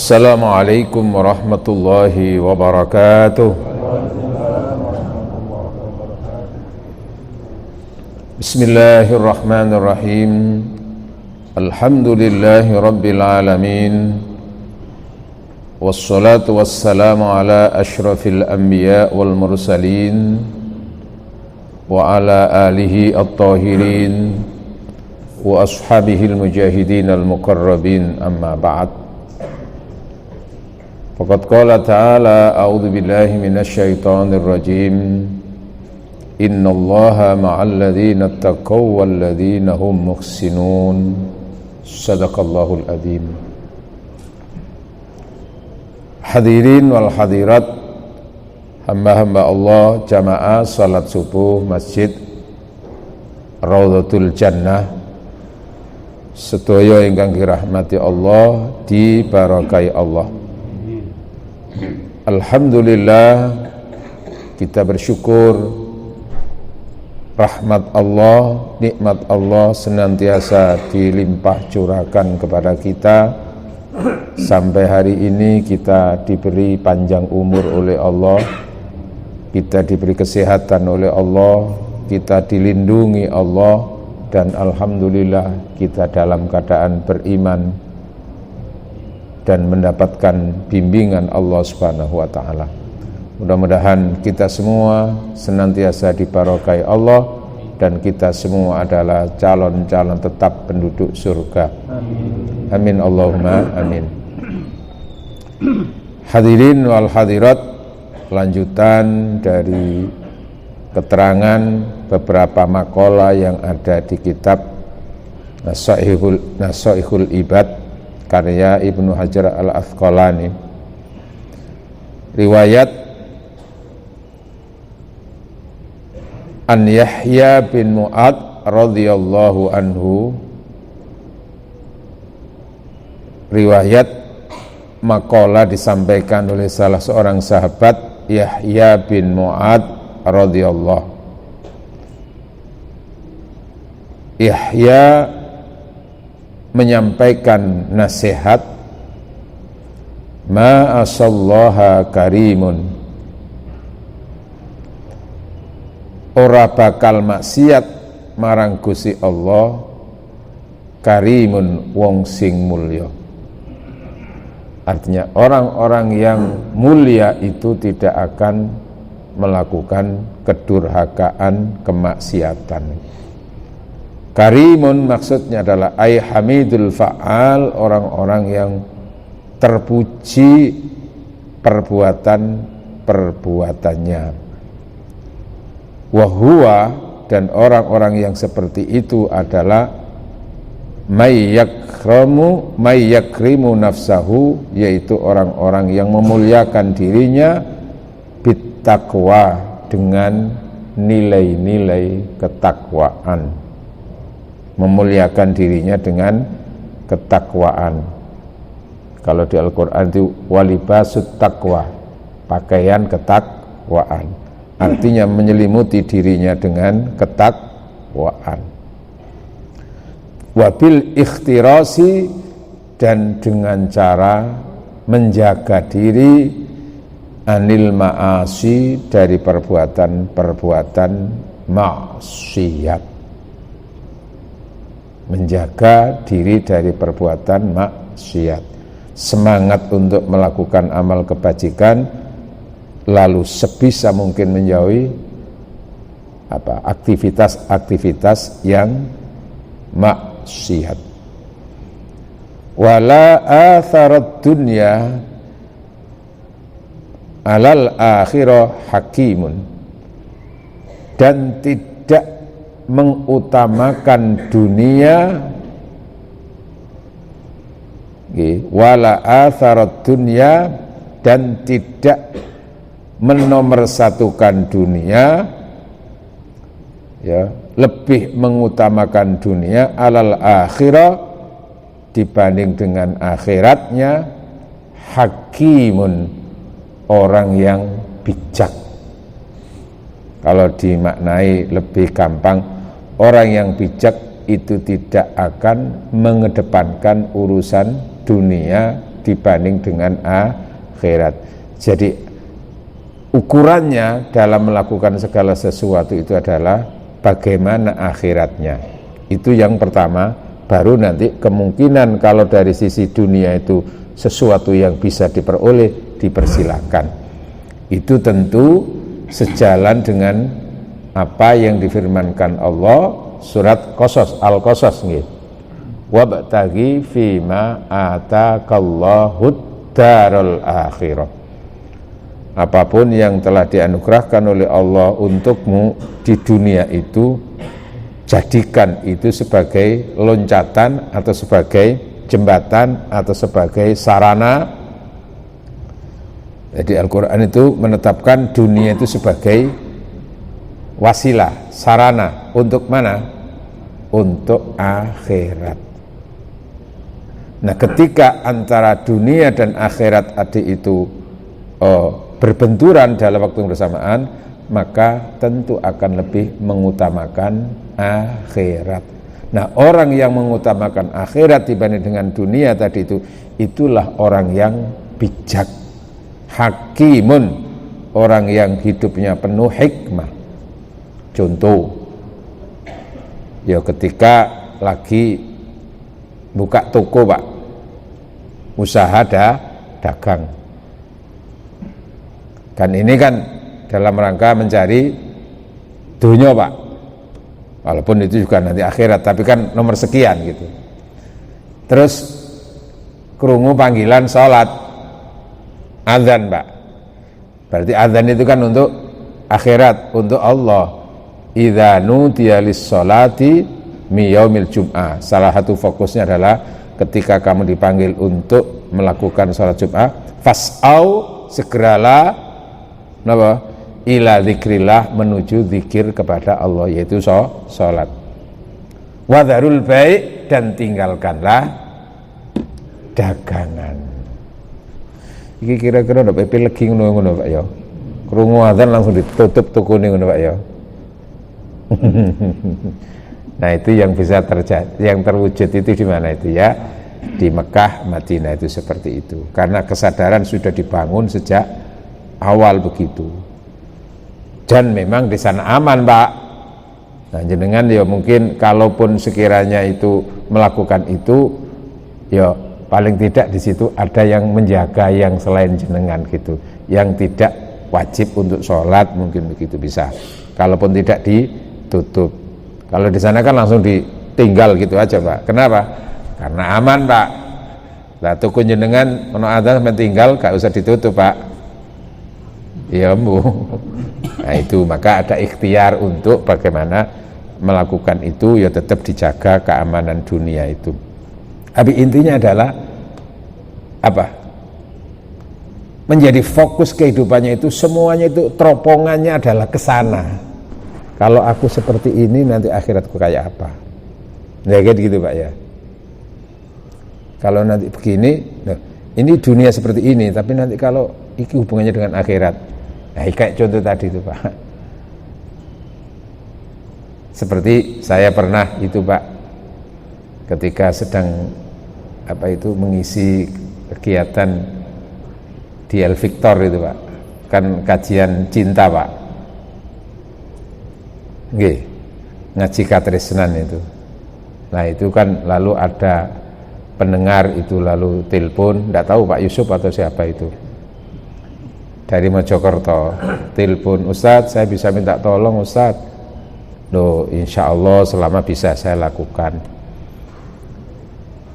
Assalamualaikum warahmatullahi wabarakatuh. Bismillahirrahmanirrahim. Alhamdulillahi rabbil alamin. Wassalatu wassalamu ala ashrafil anbiya wal mursalin wa ala alihi at-tahirin wa ashabihil mujahidin al-muqarrabin, amma ba'd. Faqad qala ta'ala a'udzu billahi minasyaitonir rajim. Innallaha ma'al ladzina taqaw wal ladzina hum muhsinun. Shadaqallahul adzim. Hadirin wal hadirat, hamba-hamba Allah jamaah salat subuh Masjid Raudhatul Jannah, sedaya ingkang dirahmati Allah, diberkahi Allah. Alhamdulillah, kita bersyukur rahmat Allah, nikmat Allah senantiasa dilimpah curahkan kepada kita. Sampai hari ini kita diberi panjang umur oleh Allah, kita diberi kesehatan oleh Allah, kita dilindungi Allah, dan alhamdulillah kita dalam keadaan beriman dan mendapatkan bimbingan Allah Subhanahu wa taala. Mudah-mudahan kita semua senantiasa dibarakahi Allah dan kita semua adalah calon-calon tetap penduduk surga. Amin. Amin Allahumma amin. Hadirin wal hadirat, lanjutan dari keterangan beberapa makalah yang ada di kitab Nasaihul Ibad karya Ibnu Hajar Al-Asqalani. Riwayat an Yahya bin Mu'ad radhiyallahu anhu, riwayat makalah disampaikan oleh salah seorang sahabat, Yahya bin Mu'ad radhiyallahu. Yahya menyampaikan nasihat, ma asallaha karimun, ora bakal maksiat marang Gusti Allah, karimun wong sing mulya. Artinya orang-orang yang mulia itu tidak akan melakukan kedurhakaan, kemaksiatan. Karimun maksudnya adalah ay hamidul fa'al, orang-orang yang terpuji perbuatannya. Wahuwa, dan orang-orang yang seperti itu adalah may yakrimu nafsahu, yaitu orang-orang yang memuliakan dirinya bittaqwa, dengan nilai-nilai ketakwaan, memuliakan dirinya dengan ketakwaan. Kalau di Al-Quran itu walibasut taqwa, pakaian ketakwaan, artinya menyelimuti dirinya dengan ketakwaan. Wabil ikhtirasi, dan dengan cara menjaga diri anil ma'asi, dari perbuatan-perbuatan maksiat. Menjaga diri dari perbuatan maksiat, semangat untuk melakukan amal kebajikan, lalu sebisa mungkin menjauhi aktivitas-aktivitas yang maksiat. Wala atharat dunya alal akhirah hakimun, dan tidak mengutamakan dunia, wala atharat dunya, dan tidak menomorsatukan dunia, ya, lebih mengutamakan dunia alal akhirah, dibanding dengan akhiratnya, hakimun, orang yang bijak. Kalau dimaknai lebih gampang, orang yang bijak itu tidak akan mengedepankan urusan dunia dibanding dengan akhirat. Jadi ukurannya dalam melakukan segala sesuatu itu adalah bagaimana akhiratnya. Itu yang pertama. Baru nanti kemungkinan kalau dari sisi dunia itu sesuatu yang bisa diperoleh, dipersilakan. Itu tentu sejalan dengan apa yang difirmankan Allah surat Qasas, Al-Qasas nggih. Wabtaghi fima ataqallahu darul akhirah. Apapun yang telah dianugerahkan oleh Allah untukmu di dunia itu, jadikan itu sebagai loncatan atau sebagai jembatan atau sebagai sarana. Jadi Al-Quran itu menetapkan dunia itu sebagai wasilah, sarana untuk mana? Untuk akhirat. Nah, ketika antara dunia dan akhirat tadi itu berbenturan dalam waktu yang bersamaan, maka tentu akan lebih mengutamakan akhirat. Nah, orang yang mengutamakan akhirat dibanding dengan dunia tadi itu, itulah orang yang bijak, hakimun, orang yang hidupnya penuh hikmah. Contoh, ya ketika lagi buka toko Pak, usaha dagang, kan ini kan dalam rangka mencari dunia Pak, walaupun itu juga nanti akhirat, tapi kan nomor sekian gitu. Terus krungu panggilan sholat, azan Pak, berarti azan itu kan untuk akhirat, untuk Allah. Idza nudiya lis-sholati mi yaumil jum'ah, salah satu fokusnya adalah ketika kamu dipanggil untuk melakukan sholat Jum'ah, fas'au, segeralah apa? Ila zikrillah, menuju zikir kepada Allah, yaitu sholat. Wadharul bai', dan tinggalkanlah dagangan. Iki kira-kira ndak pepe legi ngono Pak ya. Krungu adzan langsung ditutup tokone ngono Pak ya. Nah, itu yang bisa terjadi, yang terwujud itu di mana itu ya? Di Mekah, Madinah itu seperti itu. Karena kesadaran sudah dibangun sejak awal begitu. Dan memang di sana aman Pak. Nah, jenengan ya mungkin kalaupun sekiranya itu melakukan itu, ya paling tidak di situ ada yang menjaga yang selain jenengan gitu, yang tidak wajib untuk sholat, mungkin begitu bisa. Kalaupun tidak ditutup. Kalau di sana kan langsung ditinggal gitu aja Pak. Kenapa? Karena aman Pak. Lah toko jenengan ono adzan sampai tinggal, gak usah ditutup Pak. Iya Bu. Nah itu, maka ada ikhtiar untuk bagaimana melakukan itu, ya tetap dijaga keamanan dunia itu. Tapi intinya adalah apa? Menjadi fokus kehidupannya itu, semuanya itu teropongannya adalah ke sana. Kalau aku seperti ini, nanti akhiratku kayak apa? Ya kayak gitu Pak ya. Kalau nanti begini, nah, ini dunia seperti ini, tapi nanti kalau ini hubungannya dengan akhirat. Nah, kayak contoh tadi itu Pak. Seperti saya pernah itu Pak, ketika sedang apa itu mengisi kegiatan di El Victor itu Pak, kan kajian cinta Pak. Nggih, ngaji katresnan itu. Nah, itu kan lalu ada pendengar itu lalu telepon, enggak tahu Pak Yusuf atau siapa itu, dari Mojokerto, telepon, Ustadz saya bisa minta tolong Ustadz. Loh, insya Allah selama bisa saya lakukan.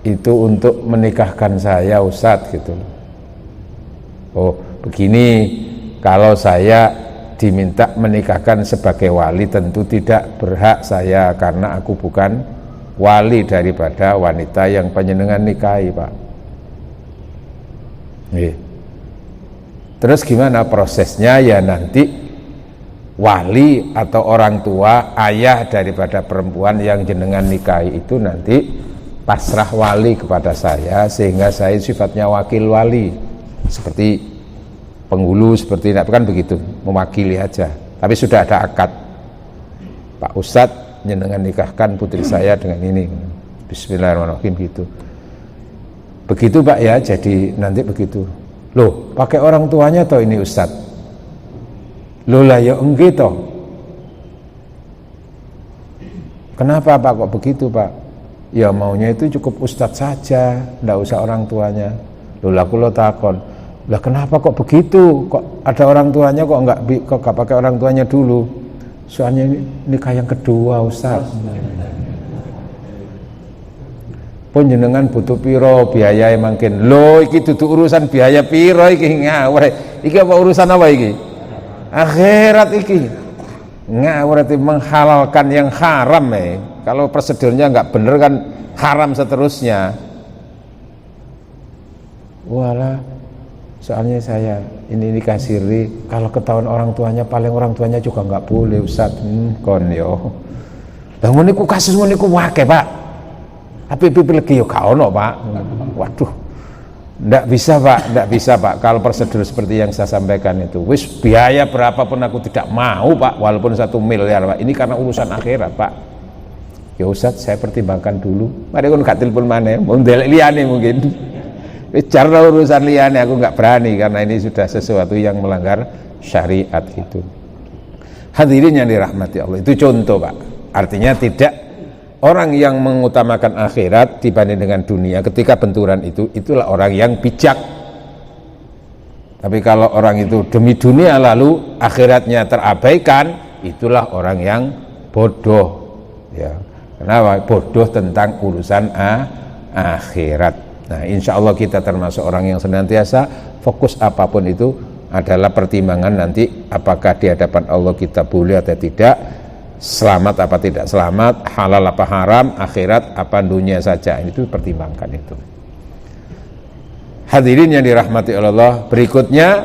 Itu untuk menikahkan saya Ustadz gitu. Oh begini, kalau saya diminta menikahkan sebagai wali, tentu tidak berhak saya, karena aku bukan wali daripada wanita yang panjenengan nikahi Pak. Terus gimana prosesnya? Ya nanti wali atau orang tua, ayah daripada perempuan yang jenengan nikahi itu nanti pasrah wali kepada saya, sehingga saya sifatnya wakil wali, seperti penghulu, seperti itu kan begitu, mewakili aja. Tapi sudah ada akad, Pak Ustadz jenengan nikahkan putri saya dengan ini, bismillahirrahmanirrahim gitu. Begitu Pak ya, jadi nanti begitu. Loh, pakai orang tuanya toh ini Ustadz. Loh lah ya enggak toh. Kenapa Pak kok begitu Pak? Ya maunya itu cukup Ustadz saja, enggak usah orang tuanya. Loh lah kula takon. Lah kenapa kok begitu? Kok ada orang tuanya kok enggak pakai orang tuanya dulu? Soalnya ini nikah yang kedua Ustadz. Pun jenengan butuh piro biaya mungkin. Loh iki dudu urusan biaya piro iki ngawur. Iki apa urusan apa iki? Akhirat iki. Ngawur itu menghalalkan yang haram ya. Kalau prosedurnya enggak bener kan haram seterusnya. Walah, soalnya saya ini nikah siri, kalau ketahuan orang tuanya, paling orang tuanya juga enggak boleh Ustaz. Kon yo. Lah ngene ku kasus ngene ku akeh Pak. Tapi lagi yo gak ono Pak. Waduh. Ndak bisa Pak, kalau prosedur seperti yang saya sampaikan itu. Wis biaya berapapun aku tidak mau Pak, walaupun 1 miliar Pak. Ini karena urusan akhirat Pak. Ya Ustaz, saya pertimbangkan dulu. Mari kon gak telepon maneh, mau ndelek liyane mungkin. Bicara urusan liyane aku nggak berani karena ini sudah sesuatu yang melanggar syariat itu. Hadirin yang dirahmati Allah, itu contoh Pak. Artinya tidak orang yang mengutamakan akhirat dibanding dengan dunia ketika benturan itu, itulah orang yang bijak. Tapi kalau orang itu demi dunia lalu akhiratnya terabaikan, itulah orang yang bodoh. Ya, kenapa? Bodoh tentang urusan akhirat. Nah, insya Allah kita termasuk orang yang senantiasa fokus apapun itu adalah pertimbangan nanti apakah di hadapan Allah kita boleh atau tidak, selamat apa tidak selamat, halal apa haram, akhirat apa dunia saja, itu pertimbangkan itu. Hadirin yang dirahmati Allah, berikutnya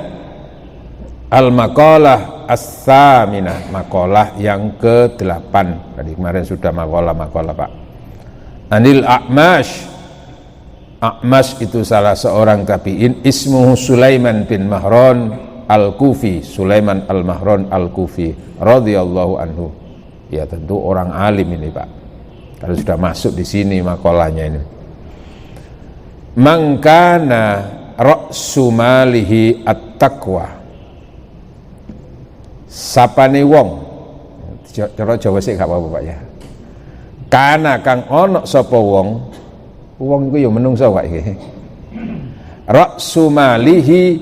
al-maqalah as-saminah, maqalah yang ke-8. Tadi kemarin sudah maqalah Pak. Anil A'mash. A'mash itu salah seorang tabi'in, ismuhu Sulaiman bin Mahran al-Kufi, Sulaiman al-Mahran al-Kufi radhiyallahu anhu. Ya tentu orang alim ini Pak. Kalau sudah masuk di sini makalahnya ini. Mangkana ra'su malihi at-taqwa. Sapane wong. Cara Jawa sik gak apa-apa Pak ya. Kana kang ono sapa wong iku ya menungso Pak iki. Ra'su malihi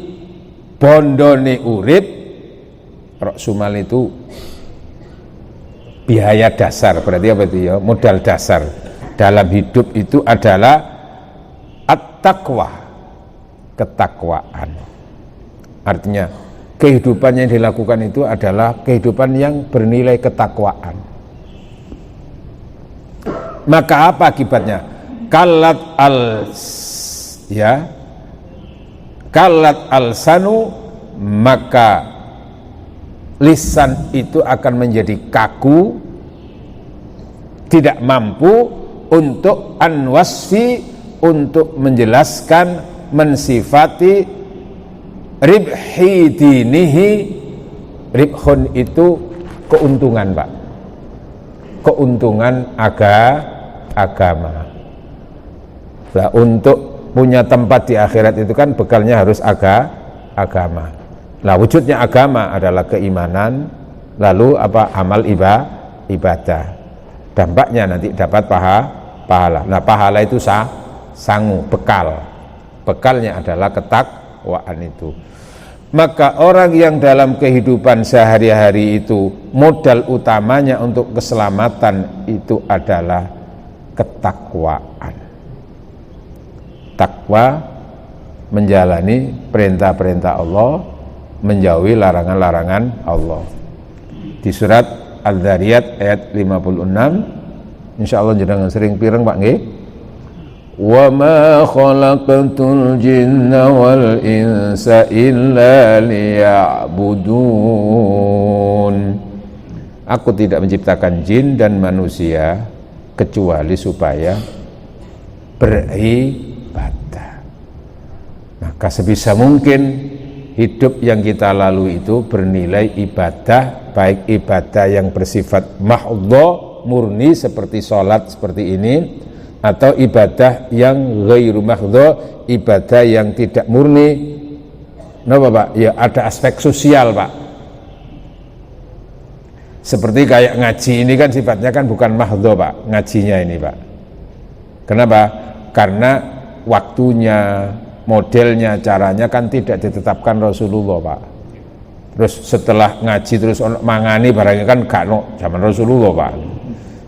bondone urip. Ra'su mal itu biaya dasar, berarti apa itu ya? Modal dasar dalam hidup itu adalah at-taqwa, ketakwaan. Artinya kehidupan yang dilakukan itu adalah kehidupan yang bernilai ketakwaan. Maka apa akibatnya? Kalat al-sanu, maka lisan itu akan menjadi kaku, tidak mampu untuk anwasfi, untuk menjelaskan, mensifati ribhi dinihi. Ribhun itu keuntungan Pak, keuntungan agama. Nah, untuk punya tempat di akhirat itu kan bekalnya harus agama. Nah, wujudnya agama adalah keimanan, lalu apa? Amal ibadah. Dampaknya nanti dapat pahala. Nah, pahala itu sangu, bekal. Bekalnya adalah ketakwaan itu. Maka orang yang dalam kehidupan sehari-hari itu modal utamanya untuk keselamatan itu adalah ketakwaan. Takwa menjalani perintah-perintah Allah, menjauhi larangan-larangan Allah. Di surat Al-Dzariyat ayat 56, insyaallah jenengan sering pireng Pak nggih. Wa ma khalaqatul jinna wal insa illa liya'budun. Aku tidak menciptakan jin dan manusia kecuali supaya beribadah. Maka sebisa mungkin hidup yang kita lalui itu bernilai ibadah, baik ibadah yang bersifat mahdhah, murni seperti sholat seperti ini, atau ibadah yang ghairu mahdhu, ibadah yang tidak murni. Napa Pak? Ya ada aspek sosial Pak. Seperti kayak ngaji ini kan sifatnya kan bukan mahdhu Pak, ngajinya ini Pak. Kenapa? Karena waktunya, modelnya, caranya kan tidak ditetapkan Rasulullah Pak. Terus setelah ngaji terus mangani barangnya kan gak no zaman Rasulullah Pak.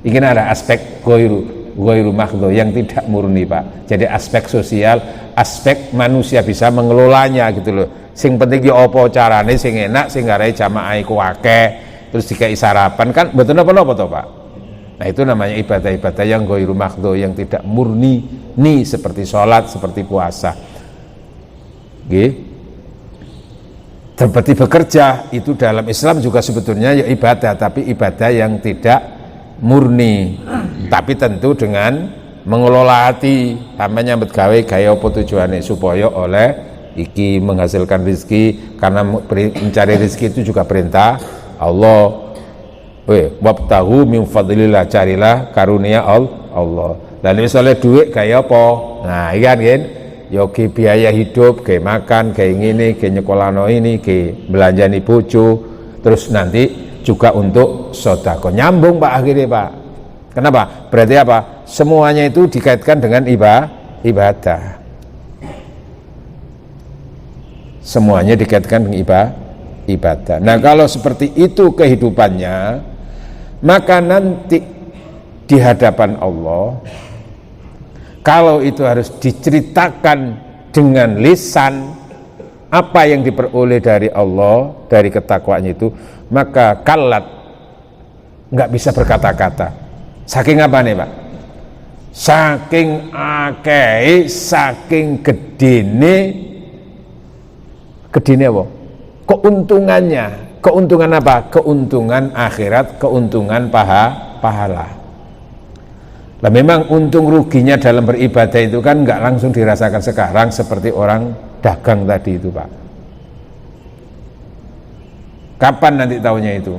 Ini ada aspek ghairu mahdhu yang tidak murni Pak. Jadi aspek sosial, aspek manusia bisa mengelolanya gitu loh. Sing penting ki apa carane sing enak, sing garai jamaah iku akeh, terus dikai sarapan kan mboten napa-napa to Pak. Nah itu namanya ibadah-ibadah yang ghairu mahdhu, yang tidak murni seperti sholat, seperti puasa. Nggih. Seperti bekerja itu dalam Islam juga sebetulnya ya ibadah, tapi ibadah yang tidak murni, tapi tentu dengan mengelola hati, sampai nyambet gawe gaya apa tujuannya supaya oleh iki menghasilkan rezeki, karena mencari rezeki itu juga perintah Allah. Wabtahu min fadlillah, carilah karunia Allah. Lalu misalnya duit gaya apa? Nah ikan kan yogi biaya hidup, kayak makan, kayak ngini, kayak nyekolano ini, kayak belanjani bojo, terus nanti juga untuk sodako. Nyambung Pak akhirnya Pak. Kenapa? Berarti apa? Semuanya itu dikaitkan dengan ibadah. Semuanya dikaitkan dengan ibadah. Nah kalau seperti itu kehidupannya, maka nanti di hadapan Allah, kalau itu harus diceritakan dengan lisan apa yang diperoleh dari Allah, dari ketakwaannya itu, maka kalat nggak bisa berkata-kata. Saking apa nih Pak? Saking akei, saking gedene apa? Keuntungannya. Keuntungan apa? Keuntungan akhirat, keuntungan pahala. Nah memang untung ruginya dalam beribadah itu kan nggak langsung dirasakan sekarang seperti orang dagang tadi itu Pak. Kapan nanti tahunya itu?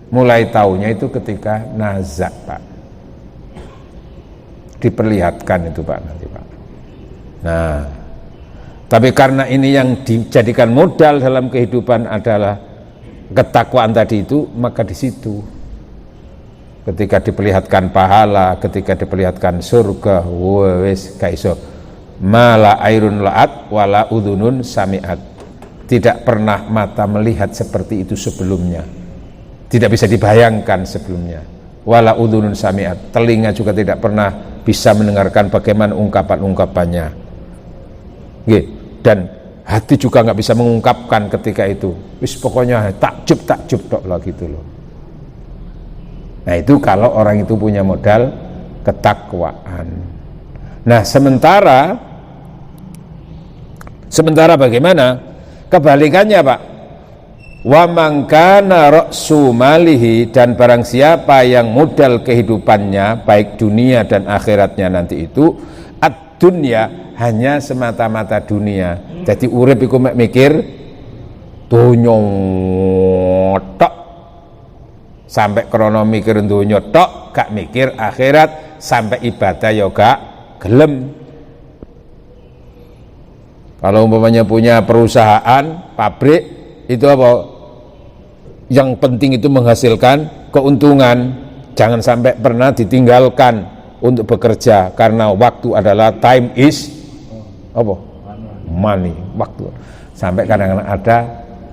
Mulai tahunya itu ketika nazak Pak. Diperlihatkan itu Pak nanti Pak. Nah, tapi karena ini yang dijadikan modal dalam kehidupan adalah ketakwaan tadi itu, maka di situ ketika diperlihatkan pahala, ketika diperlihatkan surga, wes kaiso mala airun laat wala udhunun samiat. Tidak pernah mata melihat seperti itu sebelumnya, tidak bisa dibayangkan sebelumnya. Wala udhunun samiat, telinga juga tidak pernah bisa mendengarkan bagaimana ungkapan-ungkapannya. Dan hati juga nggak bisa mengungkapkan ketika itu. Wis pokoknya takjub tok lah gitu loh. Nah itu kalau orang itu punya modal ketakwaan. Nah sementara bagaimana? Kebalikannya Pak. Wa man kana ra'su malihi, dan barang siapa yang modal kehidupannya baik dunia dan akhiratnya nanti itu ad-dunya, hanya semata-mata dunia. Jadi urip iku mek mikir donya tok. Sampai krono mikir donya tok, gak mikir akhirat, sampai ibadah ya gak gelem. Kalau umpamanya punya perusahaan, pabrik, itu apa? Yang penting itu menghasilkan keuntungan. Jangan sampai pernah ditinggalkan untuk bekerja, karena waktu adalah time is apa? Money, waktu. Sampai kadang-kadang ada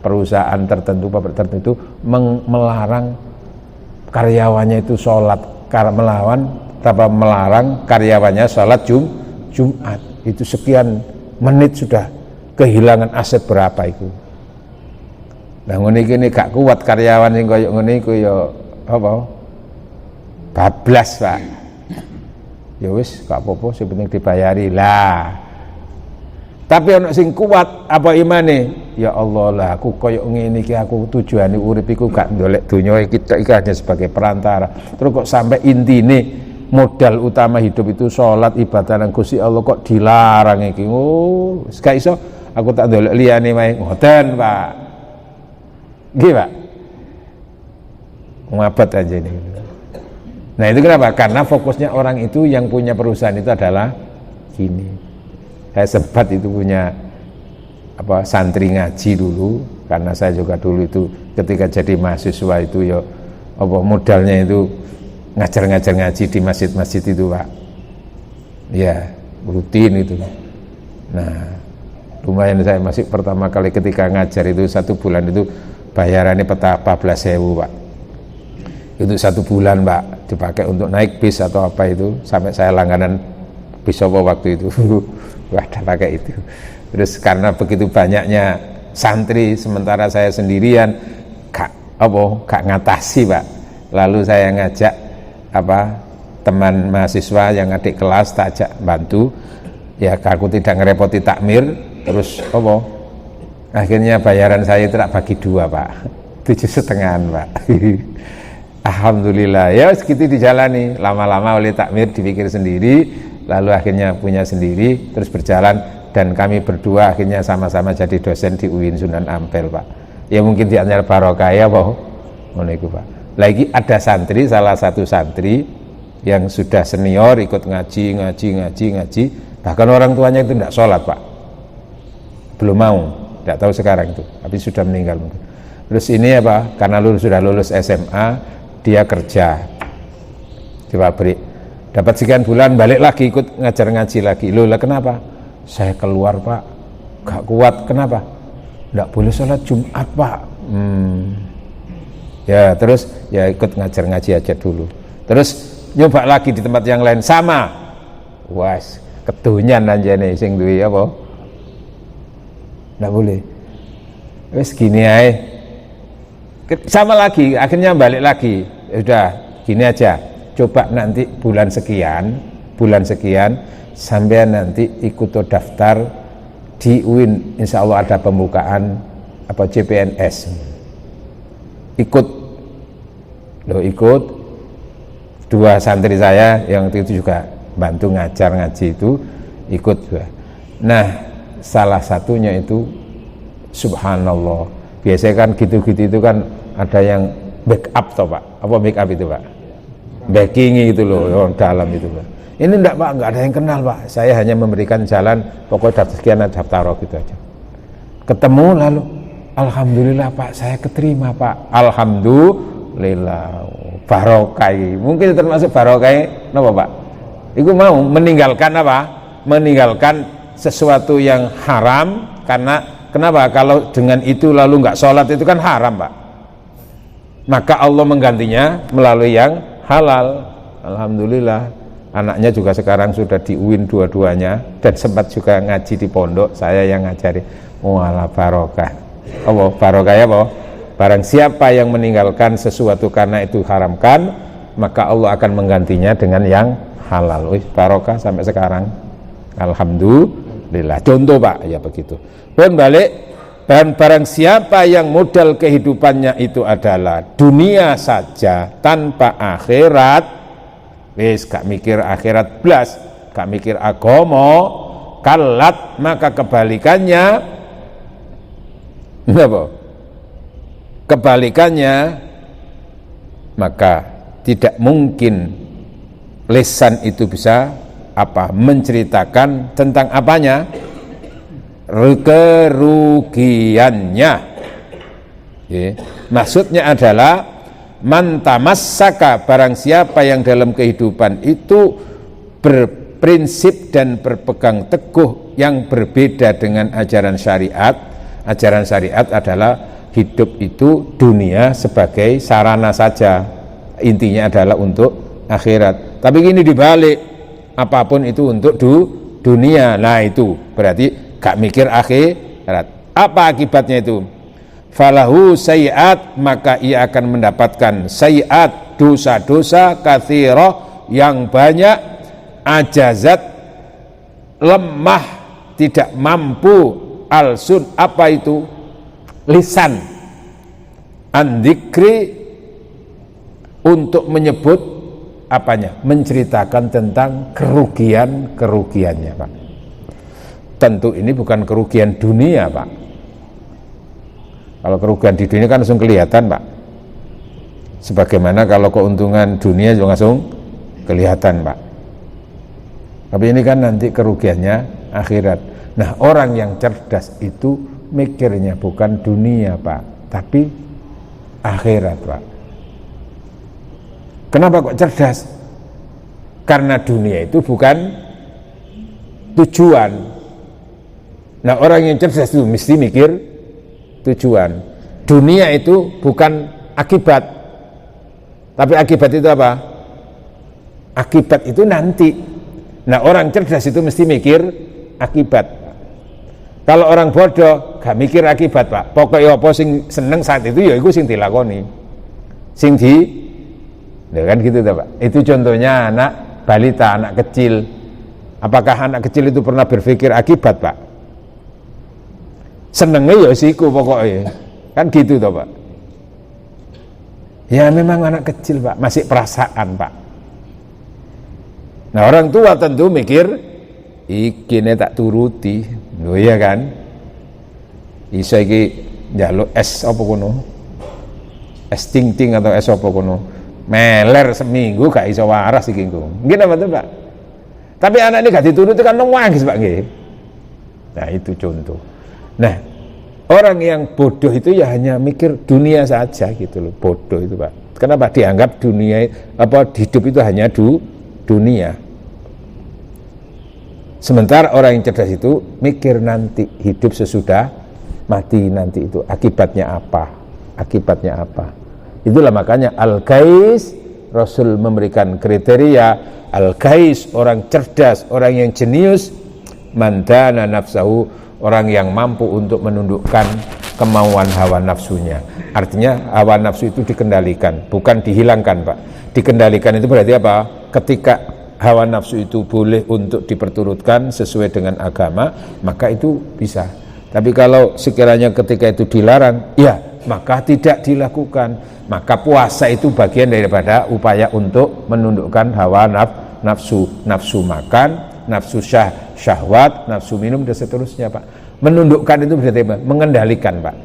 perusahaan tertentu, pabrik tertentu melarang karyawannya itu sholat, melarang karyawannya sholat Jumat. Itu sekian menit sudah kehilangan aset berapa itu. Nah ngene iki gak kuat karyawan sing koyo ngene iku ya apa? Bablas, Pak. Ya wis gak apa-apa, sing penting dibayari lah. Tapi ana sing kuat apa imane? Ya Allah lah, aku koyo ngene iki, aku tujuane urip iku gak ndolek donya iki hanya sebagai perantara. Terus kok sampai intine modal utama hidup itu sholat ibadah nang Gusti Allah kok dilarang iki. Oh, wis gak iso, aku tak ndolek liyane wae. Ngoten, Pak. Nggih, Pak. Ngabad aja ini. Nah itu kenapa? Karena fokusnya orang itu yang punya perusahaan itu adalah gini. Saya sempat itu punya santri ngaji dulu, karena saya juga dulu itu ketika jadi mahasiswa itu ya modalnya itu ngajar-ngajar ngaji di masjid-masjid itu Pak. Ya rutin itu. Nah lumayan, saya masih pertama kali ketika ngajar itu 1 bulan itu bayarannya 14.000 Pak. Itu 1 bulan Pak, dipakai untuk naik bis atau apa itu, sampai saya langganan bis apa waktu itu. Ada pakai itu. Terus karena begitu banyaknya santri sementara saya sendirian, gak ngatasi Pak. Lalu saya ngajak teman mahasiswa yang adik kelas, tak ajak bantu. Ya aku tidak ngerepoti takmir. Terus akhirnya bayaran saya itu tak bagi 2 Pak, 7,5 Pak. Alhamdulillah ya segitu dijalani. Lama-lama oleh takmir dipikir sendiri, lalu akhirnya punya sendiri, terus berjalan, dan kami berdua akhirnya sama-sama jadi dosen di UIN Sunan Ampel Pak. Ya mungkin di antara barokah ya Pak. Lagi ada santri, salah satu santri yang sudah senior ikut ngaji, bahkan orang tuanya itu tidak sholat Pak, belum mau, tidak tahu sekarang itu, tapi sudah meninggal mungkin. Terus ini karena sudah lulus SMA, dia kerja di pabrik, dapat sekian bulan, balik lagi ikut ngajar ngaji lagi. Loh lah kenapa? Saya keluar Pak, gak kuat. Kenapa? Tidak boleh sholat Jumat Pak. Ya terus ya ikut ngajar ngaji aja dulu. Terus nyoba lagi di tempat yang lain, sama. Was kedonyan aja nih sing duwe nggak boleh. Wes gini aja, sama lagi, akhirnya balik lagi. Udah gini aja, coba nanti bulan sekian sampai nanti ikut daftar di UIN, insya Allah ada pembukaan CPNS. Ikut 2 santri saya yang itu juga bantu ngajar ngaji itu ikut juga. Nah salah satunya itu subhanallah, biasanya kan gitu-gitu itu kan ada yang backup toh Pak, backup itu Pak, backing itu loh orang dalam itu Pak. Ini enggak Pak, enggak ada yang kenal Pak, saya hanya memberikan jalan, pokoknya daftar sekian, daftar gitu aja. Ketemu lalu alhamdulillah Pak, saya keterima Pak, alhamdulillah, barokai. Mungkin termasuk barokai kenapa Pak? Itu mau meninggalkan meninggalkan sesuatu yang haram. Karena kenapa? Kalau dengan itu lalu nggak sholat itu kan haram Pak, maka Allah menggantinya melalui yang halal. Alhamdulillah, anaknya juga sekarang sudah di UIN dua-duanya, dan sempat juga ngaji di pondok, saya yang ngajari. Walah barokah. Barokah ya barang siapa yang meninggalkan sesuatu karena itu haramkan, maka Allah akan menggantinya dengan yang halal. Barokah sampai sekarang, alhamdulillah. Contoh Pak, ya begitu. Dan balik, dan barang siapa yang modal kehidupannya itu adalah dunia saja tanpa akhirat, wis gak mikir akhirat blas, gak mikir agama, kalat, maka kebalikannya maka tidak mungkin lisan itu bisa menceritakan tentang apanya, kerugiannya. Maksudnya adalah mantamassaka, barang siapa yang dalam kehidupan itu berprinsip dan berpegang teguh yang berbeda dengan ajaran syariat. Ajaran syariat adalah hidup itu dunia sebagai sarana saja, intinya adalah untuk akhirat. Tapi gini dibalik, apapun itu untuk dunia, nah itu berarti gak mikir akhirat. Apa akibatnya itu? Falahu sayiat, maka ia akan mendapatkan sayiat, dosa-dosa katsirah yang banyak, ajazat, lemah, tidak mampu, alsun, apa itu? Lisan, andikri, untuk menyebut menceritakan tentang kerugiannya Pak. Tentu ini bukan kerugian dunia Pak. Kalau kerugian di dunia kan langsung kelihatan Pak. Sebagaimana kalau keuntungan dunia juga langsung kelihatan, Pak. Tapi ini kan nanti kerugiannya akhirat. Nah, orang yang cerdas itu mikirnya bukan dunia, Pak, tapi akhirat, Pak. Kenapa kok cerdas? Karena dunia itu bukan tujuan. Nah, orang yang cerdas itu mesti mikir tujuan. Dunia itu bukan akibat. Tapi akibat itu apa? Akibat itu nanti. Nah, orang cerdas itu mesti mikir akibat. Kalau orang bodoh gak mikir akibat, Pak. Pokoknya apa sing seneng saat itu ya iku sing dilakoni. Sing ya kan gitu ta, Pak. Itu contohnya anak balita, anak kecil. Apakah anak kecil itu pernah berpikir akibat, Pak? Senengnya ya siku pokoknya. Kan gitu toh, Pak. Ya memang anak kecil, Pak, masih perasaan, Pak. Nah, orang tua tentu mikir iki tak turuti. Lho iya kan? Iso iki njaluk es apa kono? Es ting-ting atau es apa kono? Meler seminggu gak iso waras iki engko. Nggih napa to, Pak? Tapi anak ini gak dituruti kan nangis, Pak, nggih. Nah, itu contoh. Nah, orang yang bodoh itu ya hanya mikir dunia saja gitu loh, bodoh itu, Pak. Kenapa dianggap dunia hidup itu hanya dunia? Sementara orang yang cerdas itu mikir nanti hidup sesudah mati nanti itu akibatnya apa? Akibatnya apa? Itulah makanya Al-Qais, Rasul memberikan kriteria Al-Qais, orang cerdas, orang yang jenius, mandana nafsahu, orang yang mampu untuk menundukkan kemauan hawa nafsunya. Artinya hawa nafsu itu dikendalikan, bukan dihilangkan, Pak. Dikendalikan itu berarti apa? Ketika hawa nafsu itu boleh untuk diperturutkan sesuai dengan agama, maka itu bisa. Tapi kalau sekiranya ketika itu dilarang, ya maka tidak dilakukan. Maka puasa itu bagian daripada upaya untuk menundukkan hawa nafsu, nafsu makan, nafsu syahwat, nafsu minum dan seterusnya, Pak. Menundukkan itu berarti apa? Mengendalikan, Pak.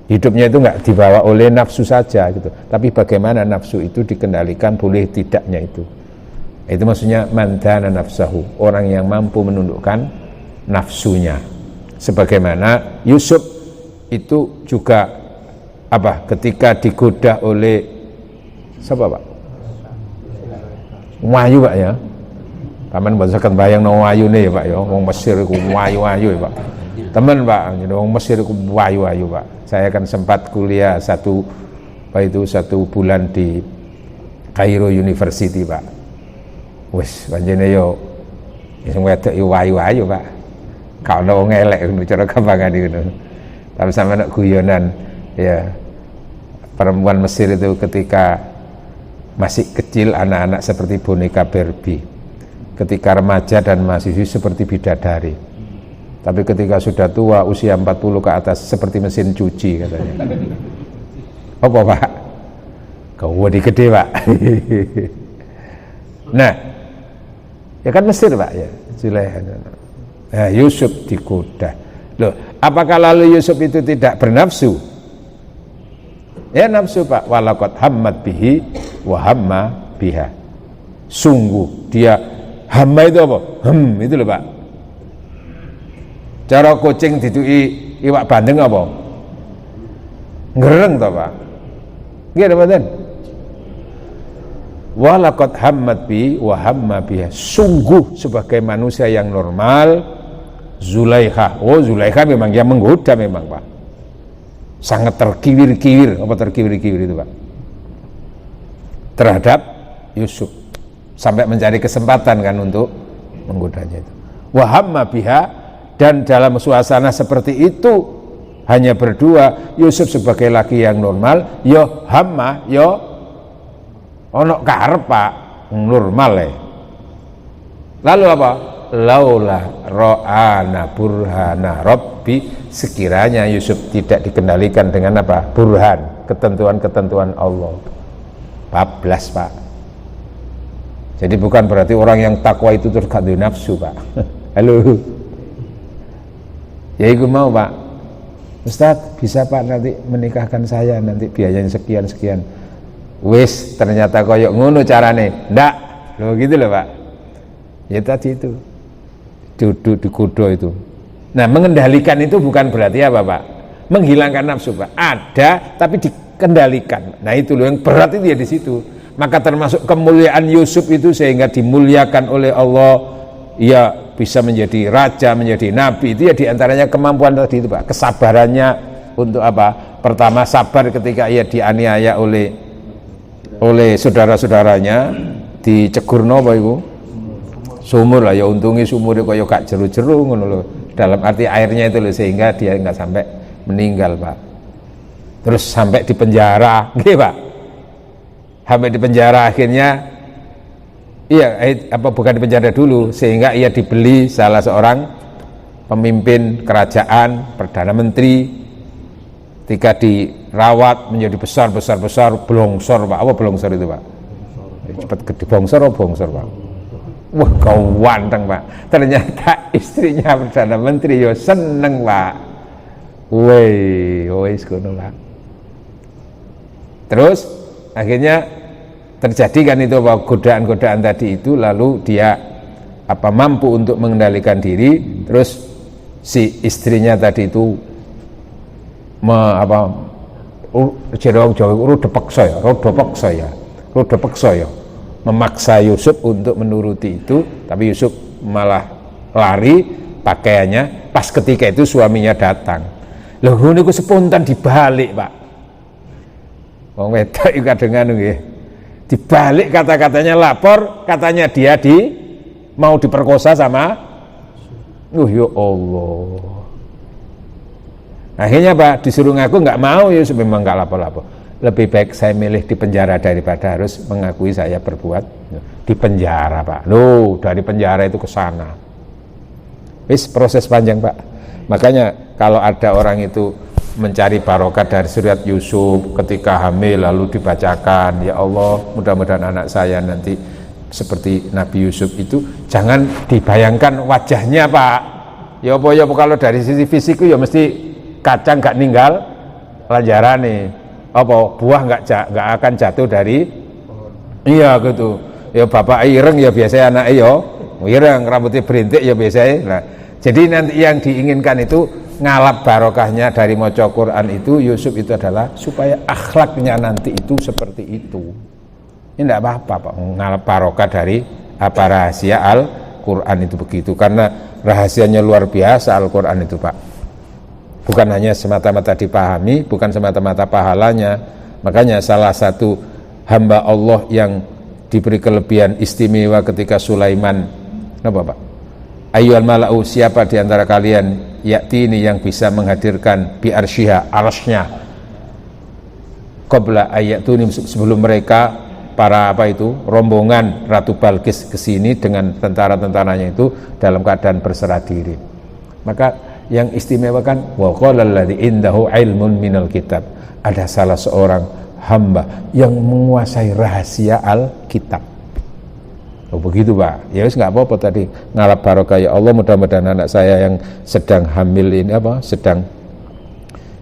Hidupnya itu enggak dibawa oleh nafsu saja gitu. Tapi bagaimana nafsu itu dikendalikan, boleh tidaknya itu. Itu maksudnya mandana nafsahu, orang yang mampu menundukkan nafsunya. Sebagaimana Yusuf itu juga apa? Ketika digoda oleh siapa, Pak? Wahyu, Pak, ya. Taman bahasakan bayang no wayu nih ya, Pak, ya. Wong Mesir iku wayu-wayu ya, Pak. Teman, Pak, wong Mesir iku wayu-wayu, Pak. Saya kan sempat kuliah satu bulan di Cairo University, Pak. Wis panjene yo sing wedok yo wayu-wayu, Pak. Ka ono wong elek cara gampangane ngono. Tapi sampe nek guyonan ya perempuan Mesir itu ketika masih kecil anak-anak seperti boneka Barbie. Ketika remaja dan mahasiswi seperti bidadari. Tapi ketika sudah tua usia 40 ke atas seperti mesin cuci katanya. Apa, Pak? Kau gede, Pak. Nah, ya kan Mesir, Pak, ya. Nah, Yusuf digoda. Loh, apakah lalu Yusuf itu tidak bernafsu? Ya nafsu, Pak. Walaqad hammat bihi wa hamma biha. Sungguh dia hamma itu apa? Itu loh, Pak. Cara kucing dituki iwak bandeng apa? Ngereng toh, Pak. Nggih, mboten. Walaqad hammat bi wa hamma biha. Sungguh sebagai manusia yang normal, Zulaikha. Oh, Zulaikha memang yang menggoda memang, Pak. Sangat terkiwir-kiwir, apa terkiwir-kiwir itu, Pak? Terhadap Yusuf. Sampai mencari kesempatan kan untuk menggodanya itu. Wa hamma biha, dan dalam suasana seperti itu hanya berdua, Yusuf sebagai laki yang normal, yo hamma, yo ono karep, Pak, normal ya. Lalu apa? Laula ro'ana burhana rabbi, sekiranya Yusuf tidak dikendalikan dengan apa? Burhan, ketentuan-ketentuan Allah. Bablas, Pak. Jadi bukan berarti orang yang takwa itu terus gak duwe nafsu, Pak. Halo. Ya itu mau, Pak. Ustaz, bisa Pak nanti menikahkan saya, nanti biayanya sekian-sekian. wis ternyata koyok ngono carane, ndak, loh gitu loh Pak. Ya tadi itu, duduk di kudo itu. Nah mengendalikan itu bukan berarti apa Pak? Menghilangkan nafsu Pak. Ada tapi dikendalikan. Nah itu loh yang berat itu ya di situ. Maka termasuk kemuliaan Yusuf itu sehingga dimuliakan oleh Allah, ya bisa menjadi raja, menjadi nabi, itu ya diantaranya kemampuan tadi itu Pak. Kesabarannya untuk apa? Pertama sabar ketika ia dianiaya oleh saudara-saudaranya, dicegur napa iku? Sumur lah, ya untungnya sumur kaya gak jeru-jeru ngono lho. Dalam arti airnya itu loh, sehingga dia enggak sampai meninggal Pak. Terus sampai di penjara, nggih Pak. Sampai di penjara akhirnya, iya bukan di penjara dulu, sehingga ia dibeli salah seorang pemimpin kerajaan, perdana menteri. Ketika dirawat menjadi besar blongsor Pak. Apa blongsor itu Pak? Cepat gede, bongsor Pak. Wah gawanteng Pak. Ternyata istrinya perdana menteri yo seneng Pak. Wis ngono Pak. Terus akhirnya terjadi kan itu Pak, godaan-godaan tadi itu, lalu dia mampu untuk mengendalikan diri. Terus si istrinya tadi itu jerong Jawa rudepeksa ya memaksa Yusuf untuk menuruti itu, tapi Yusuf malah lari pakaiannya. Pas ketika itu suaminya datang, loh niku spontan dibalik Pak. Wong wedok iki kadang nggih dibalik, kata-katanya lapor, katanya dia mau diperkosa sama ya Allah. Akhirnya Pak disuruh ngaku, nggak mau, Yusuf memang nggak lapor-lapor. Lebih baik saya milih di penjara daripada harus mengakui saya berbuat di penjara Pak. Loh, dari penjara itu ke sana. Wis proses panjang Pak. Makanya kalau ada orang itu mencari barokah dari surat Yusuf ketika hamil lalu dibacakan, ya Allah mudah-mudahan anak saya nanti seperti Nabi Yusuf itu, jangan dibayangkan wajahnya Pak. Ya apa kalau dari sisi fisik ya mesti kacang gak ninggal lanjarane, apa buah nggak akan jatuh dari iya gitu ya. Bapak ireng ya biasanya anak ireng, rambutnya berintik ya biasanya. Nah jadi nanti yang diinginkan itu ngalap barokahnya dari maca Quran itu Yusuf itu adalah supaya akhlaknya nanti itu seperti itu. Ini tidak apa-apa Pak, ngalap barokah dari rahasia Al-Quran itu begitu, karena rahasianya luar biasa Al-Quran itu Pak. Bukan hanya semata-mata dipahami, bukan semata-mata pahalanya. Makanya salah satu hamba Allah yang diberi kelebihan istimewa ketika Sulaiman, apa Pak? Ayyuhal mala'u, siapa di antara kalian yakti ini yang bisa menghadirkan bi arsyiha, arasnya, qabla ayyatuni, sebelum mereka para rombongan Ratu Balkis ke sini dengan tentara-tentaranya itu dalam keadaan berserah diri. Maka yang istimewa kan wa qala alladzi indahu ilmun minal kitab, ada salah seorang hamba yang menguasai rahasia Alkitab. Oh begitu Pak. Ya wis enggak apa-apa tadi ngalap barokah, ya Allah mudah-mudahan anak saya yang sedang hamil ini sedang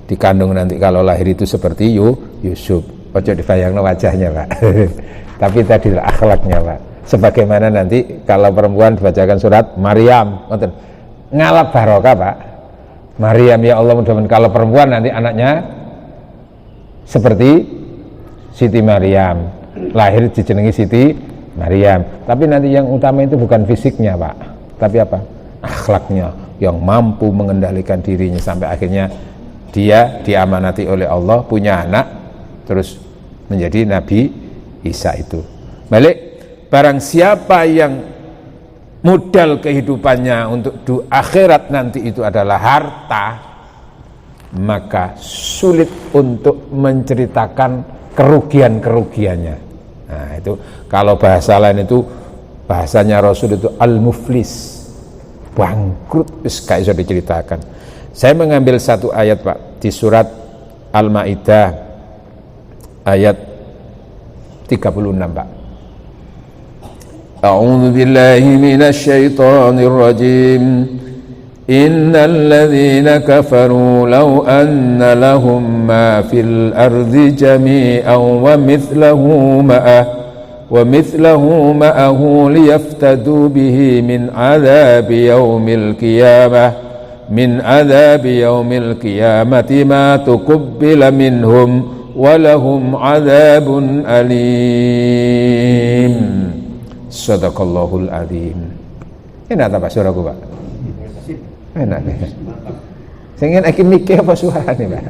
dikandung nanti kalau lahir itu seperti Yusuf. Ojo dibayangno wajahnya Pak. Tapi tadi akhlaknya Pak. Sebagaimana nanti kalau perempuan dibacakan surat Maryam, ngalap barokah Pak. Maryam, ya Allah mudah-mudahan kalau perempuan nanti anaknya seperti Siti Maryam, lahir dijenengi Siti Maryam. Tapi nanti yang utama itu bukan fisiknya Pak, tapi apa? Akhlaknya yang mampu mengendalikan dirinya sampai akhirnya dia diamanati oleh Allah punya anak, terus menjadi Nabi Isa itu. Balik, barang siapa yang modal kehidupannya untuk akhirat nanti itu adalah harta, maka sulit untuk menceritakan kerugian-kerugiannya. Nah itu kalau bahasa lain itu, bahasanya Rasul itu al-muflis, bangkrut, gak bisa diceritakan. Saya mengambil satu ayat Pak di surat Al-Maidah ayat 36 Pak. A'udzu billahi minasy syaithanir rajim. Innal ladzina kafaru law anna lahum ma fil ardi jami'an wa mithlahu ma'ahu liyaftadu bihi min adzabi yaumil qiyamati ma tuqabbala minhum wa lahum adzabun alim. Shadaqallahul adzim. Enak tak Pak suaraku Pak? Enak nih. Saya ingin akhir mikir apa suara nih Pak?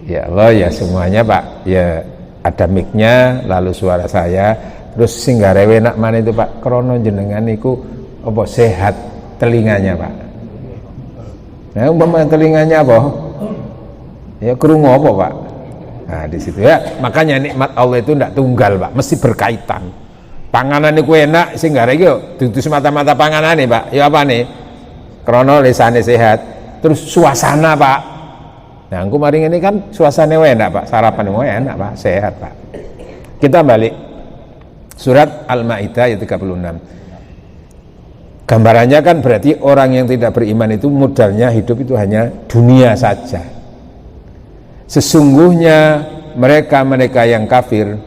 Ya Allah ya semuanya Pak. Ya ada mic-nya, lalu suara saya, terus singgarewe nak mana itu Pak? Krono jenengan niku apa sehat telinganya Pak? Nah umpama telinganya apa? Ya krungu apa Pak? Nah di situ ya. Makanya nikmat Allah itu tidak tunggal Pak, mesti berkaitan. Panganan niku enak singgare iki yo dudu semata-mata panganan nih Pak. Ya apa nih? Krono lisane sehat, terus suasana Pak. Nah, aku maring ini kan suasana enak Pak, sarapan enak Pak, sehat Pak. Kita balik surat Al-Maidah ayat 36. Gambarannya kan berarti orang yang tidak beriman itu modalnya hidup itu hanya dunia saja. Sesungguhnya mereka yang kafir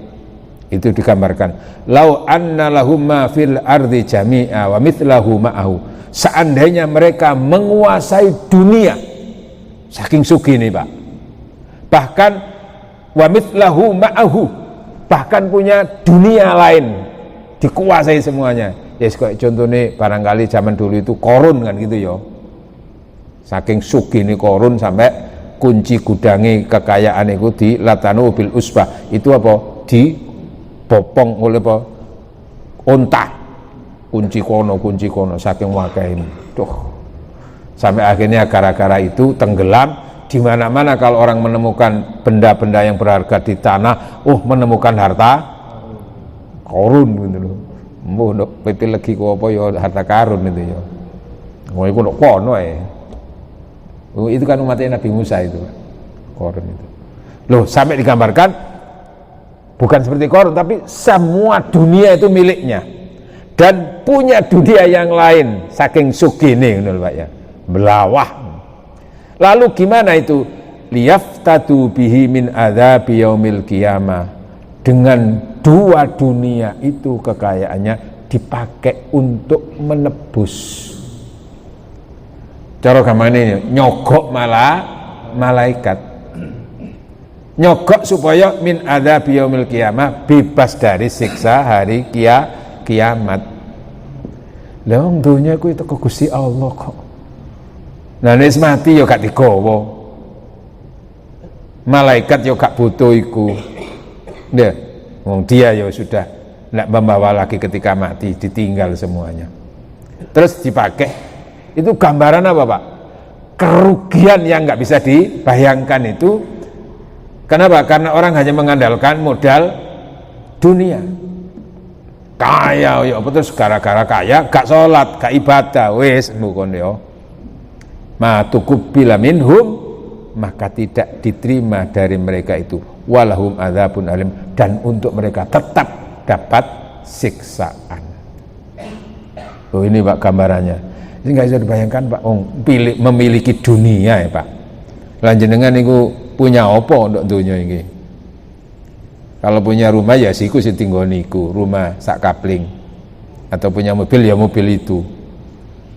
itu digambarkan lau anna lahum ma fil ardi jami'a wa mithlahu ma'ahu. Seandainya mereka menguasai dunia, saking sugih nih Pak, bahkan wa mithlahu ma'ahu, bahkan punya dunia lain dikuasai semuanya. Ya yes, contohnya barangkali zaman dulu itu Korun kan gitu ya, saking sugih nih Korun sampai kunci gudangi kekayaan itu di latanu bil usbah, itu apa, dibopong oleh apa, unta, kunci kono saking wakai ini. Sampai akhirnya gara-gara itu tenggelam. Di mana-mana kalau orang menemukan benda-benda yang berharga di tanah, menemukan harta Korun gitu loh. Mbuh ndok pipi legi ku apa ya harta karun itu ya. Iku ndok kono itu kan umatnya Nabi Musa itu Korun itu. Loh, sampai digambarkan bukan seperti Korun, tapi semua dunia itu miliknya. Dan punya dunia yang lain saking sugih nih Pak ya, belawah. Lalu gimana itu? Liyaftadu bihi min adzabi yaumil qiyamah. Dengan dua dunia itu kekayaannya dipakai untuk menebus. Cara gamane nyogok malah malaikat. Nyogok supaya min adzabi yaumil qiyamah, bebas dari siksa hari kiamat. Lah wong donya kuwi teko Gusti Allah kok. Nah nek mati ya gak digawa. Malaikat ya gak butuh iku. Nggih, wong dia ya sudah ndak membawa lagi ketika mati, ditinggal semuanya. Terus dipakai. Itu gambaran apa, Pak? Kerugian yang nggak bisa dibayangkan itu. Kenapa? Karena orang hanya mengandalkan modal dunia. Kaya ya apa terus gara-gara kaya gak sholat, gak ibadah, wis mukon yo. Ma tuqabbala minhum, maka tidak diterima dari mereka itu. Walahum adzabun alim, dan untuk mereka tetap dapat siksaan. Oh ini Pak gambarannya. Ini nggak bisa dibayangkan Pak. Memiliki dunia ya Pak. Lanjenengan niku punya apa untuk dunia ini? Kalau punya rumah ya siku sing tinggoniku, rumah sak kapling. Atau punya mobil ya mobil itu.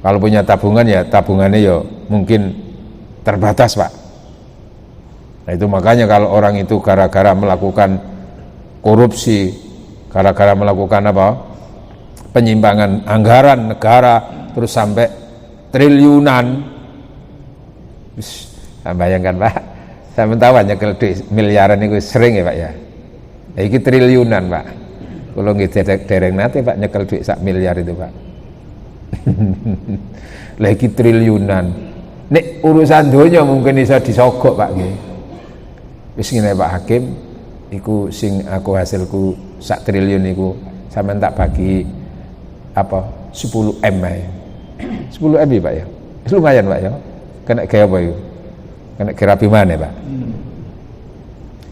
Kalau punya tabungan ya tabungannya ya mungkin terbatas Pak. Nah itu makanya kalau orang itu gara-gara melakukan korupsi, gara-gara melakukan apa? Penyimpangan anggaran negara terus sampai triliunan. Bayangkan Pak, saya tahu nyekel duit miliaran itu sering ya Pak ya. Iki triliunan Pak. Kalau nggih dereng nate Pak nyekel duit sak miliar itu Pak. Lagi triliunan. Nek urusan donya mungkin bisa disogok Pak nggih. Wis ngene Pak Hakim, iku sing aku hasilku sak triliun iku sampean tak bagi apa 10 M ae. 10 M ya Pak ya. Lumayan Pak ya. Kena gaya apa itu? Kena kerapi mana Pak?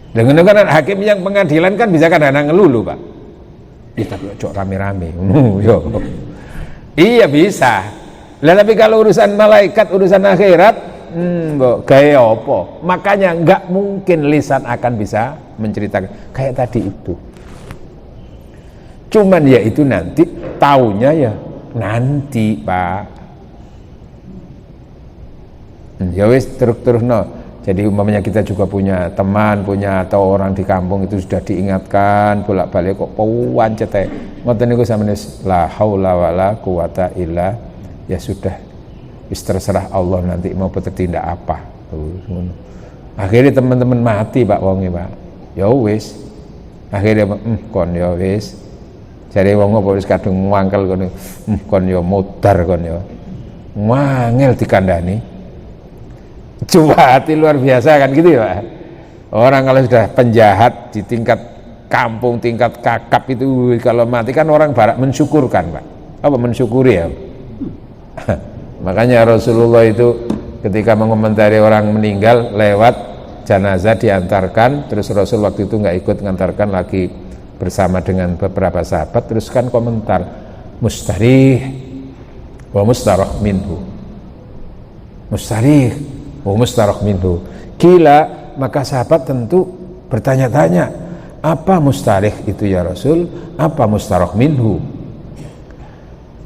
Dengan kan hakim yang pengadilan kan bisa kadang-kadang ngelulu Pak. Iya tapi ojo rame-rame. Iya bisa. Lah tapi kalau urusan malaikat, urusan akhirat, gaya apa? Makanya nggak mungkin lisan akan bisa menceritakan kayak tadi itu. Cuman ya itu nanti taunya ya nanti, Pak. Ya wis terus no. Jadi umpamanya kita juga punya teman, punya atau orang di kampung itu sudah diingatkan bolak-balik kok pancet ae. Ngoten niku sampeyan la haula wala quwata illa, ya sudah wis terserah Allah nanti mau bertindak apa. Akhirnya teman-teman mati Pak wonge, Pak. Ya wis. Akhirnya kon ya wis. Jare wong apa wis kadung ngwangkel kono. Kon ya modar kon ya. Wangel dikandani. Cuati luar biasa kan gitu ya Pak. Orang kalau sudah penjahat di tingkat kampung, tingkat kakap itu kalau mati kan orang barat mensyukurkan Pak. Apa mensyukuri ya? Makanya Rasulullah itu ketika mengomentari orang meninggal lewat jenazah diantarkan, terus Rasul waktu itu nggak ikut mengantarkan, lagi bersama dengan beberapa sahabat, terus kan komentar mustarih wa mustarah minhu, mustarih wa mustarah minhu. Kila, maka sahabat tentu bertanya-tanya, apa mustarih itu ya Rasul, apa mustarah minhu?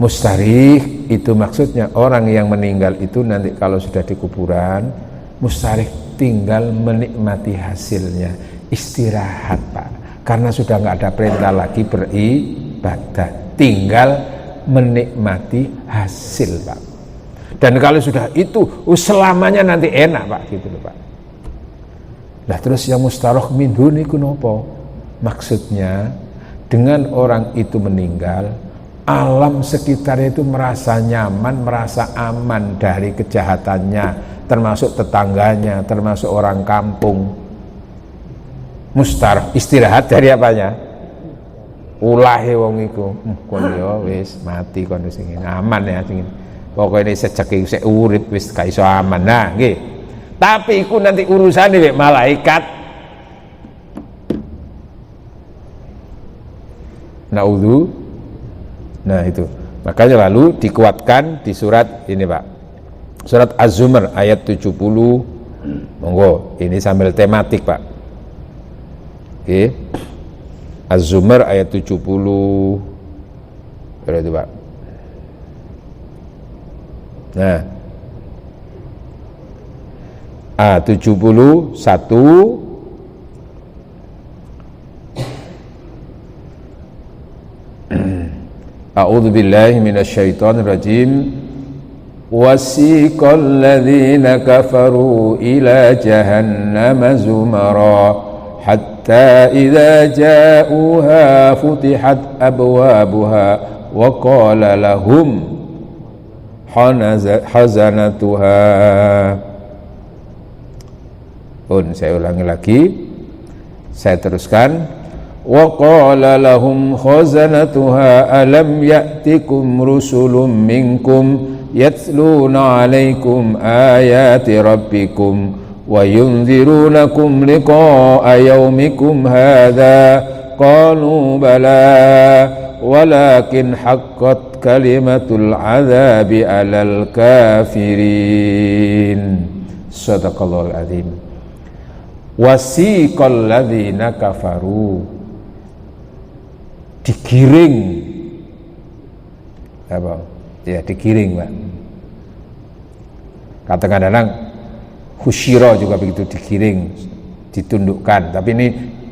Mustarih itu maksudnya orang yang meninggal itu nanti kalau sudah di kuburan, mustarih tinggal menikmati hasilnya, istirahat Pak, karena sudah nggak ada perintah lagi beribadah, tinggal menikmati hasil Pak. Dan kalau sudah itu selamanya nanti enak Pak, gitu loh Pak. Nah terus yang mustarah minhu niku napa? Maksudnya dengan orang itu meninggal, alam sekitarnya itu merasa nyaman, merasa aman dari kejahatannya, termasuk tetangganya, termasuk orang kampung. Mustarah, istirahat dari apanya? Ulahe wong iku. Kon yo wis mati kon sing aman ya sing. Pokoke ini sejak sik urip wis gak iso aman. Nah, nggih. Tapi iku nanti urusane mek malaikat. Naudzu. Nah itu. Makanya lalu dikuatkan di surat ini Pak. Surat Az-Zumar ayat 70. Monggo, ini sambil tematik Pak. Oke. Az-Zumar ayat 70. Berarti Pak. Nah, 71. A'udzu billahi minasyaitonir rajim. Wasiqal ladzina kafaru ila jahannama zumara hatta idza ja'uha futihat abwabuha wa qala lahum hazanatuha. Saya ulangi lagi, saya teruskan. Wa qala lahum khazanatuha alam ya'tikum rusulun minkum yatluna 'alaikum ayati rabbikum wa yunzirunakum liqa'a yaumikum hadza qalu bala walakin haqqat kalimatul azabi 'alal kafirin. Shadaqallahul azim. Wasiqal ladzina kafaru, digiring apa? Ya digiring Pak. Kadang-kadang husyira juga begitu, digiring, ditundukkan. Tapi ini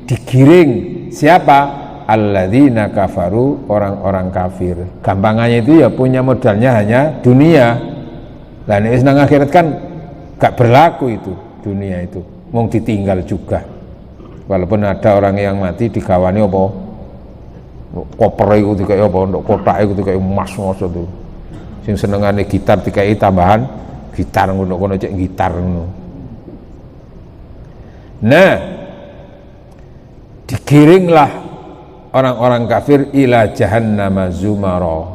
digiring siapa? Alladzina kafaru, orang-orang kafir. Gampangannya itu ya punya modalnya hanya dunia. Lah nek wis nang akhirat kan gak berlaku itu dunia itu. Mung ditinggal juga. Walaupun ada orang yang mati digawani apa? Koper iku dikai apa? Ndok kotak iku dikai emas itu. Sing senengane gitar dikai tambahan gitar ngono kono cek gitar ngono. Nah, digiringlah orang-orang kafir ila jahannam zumara,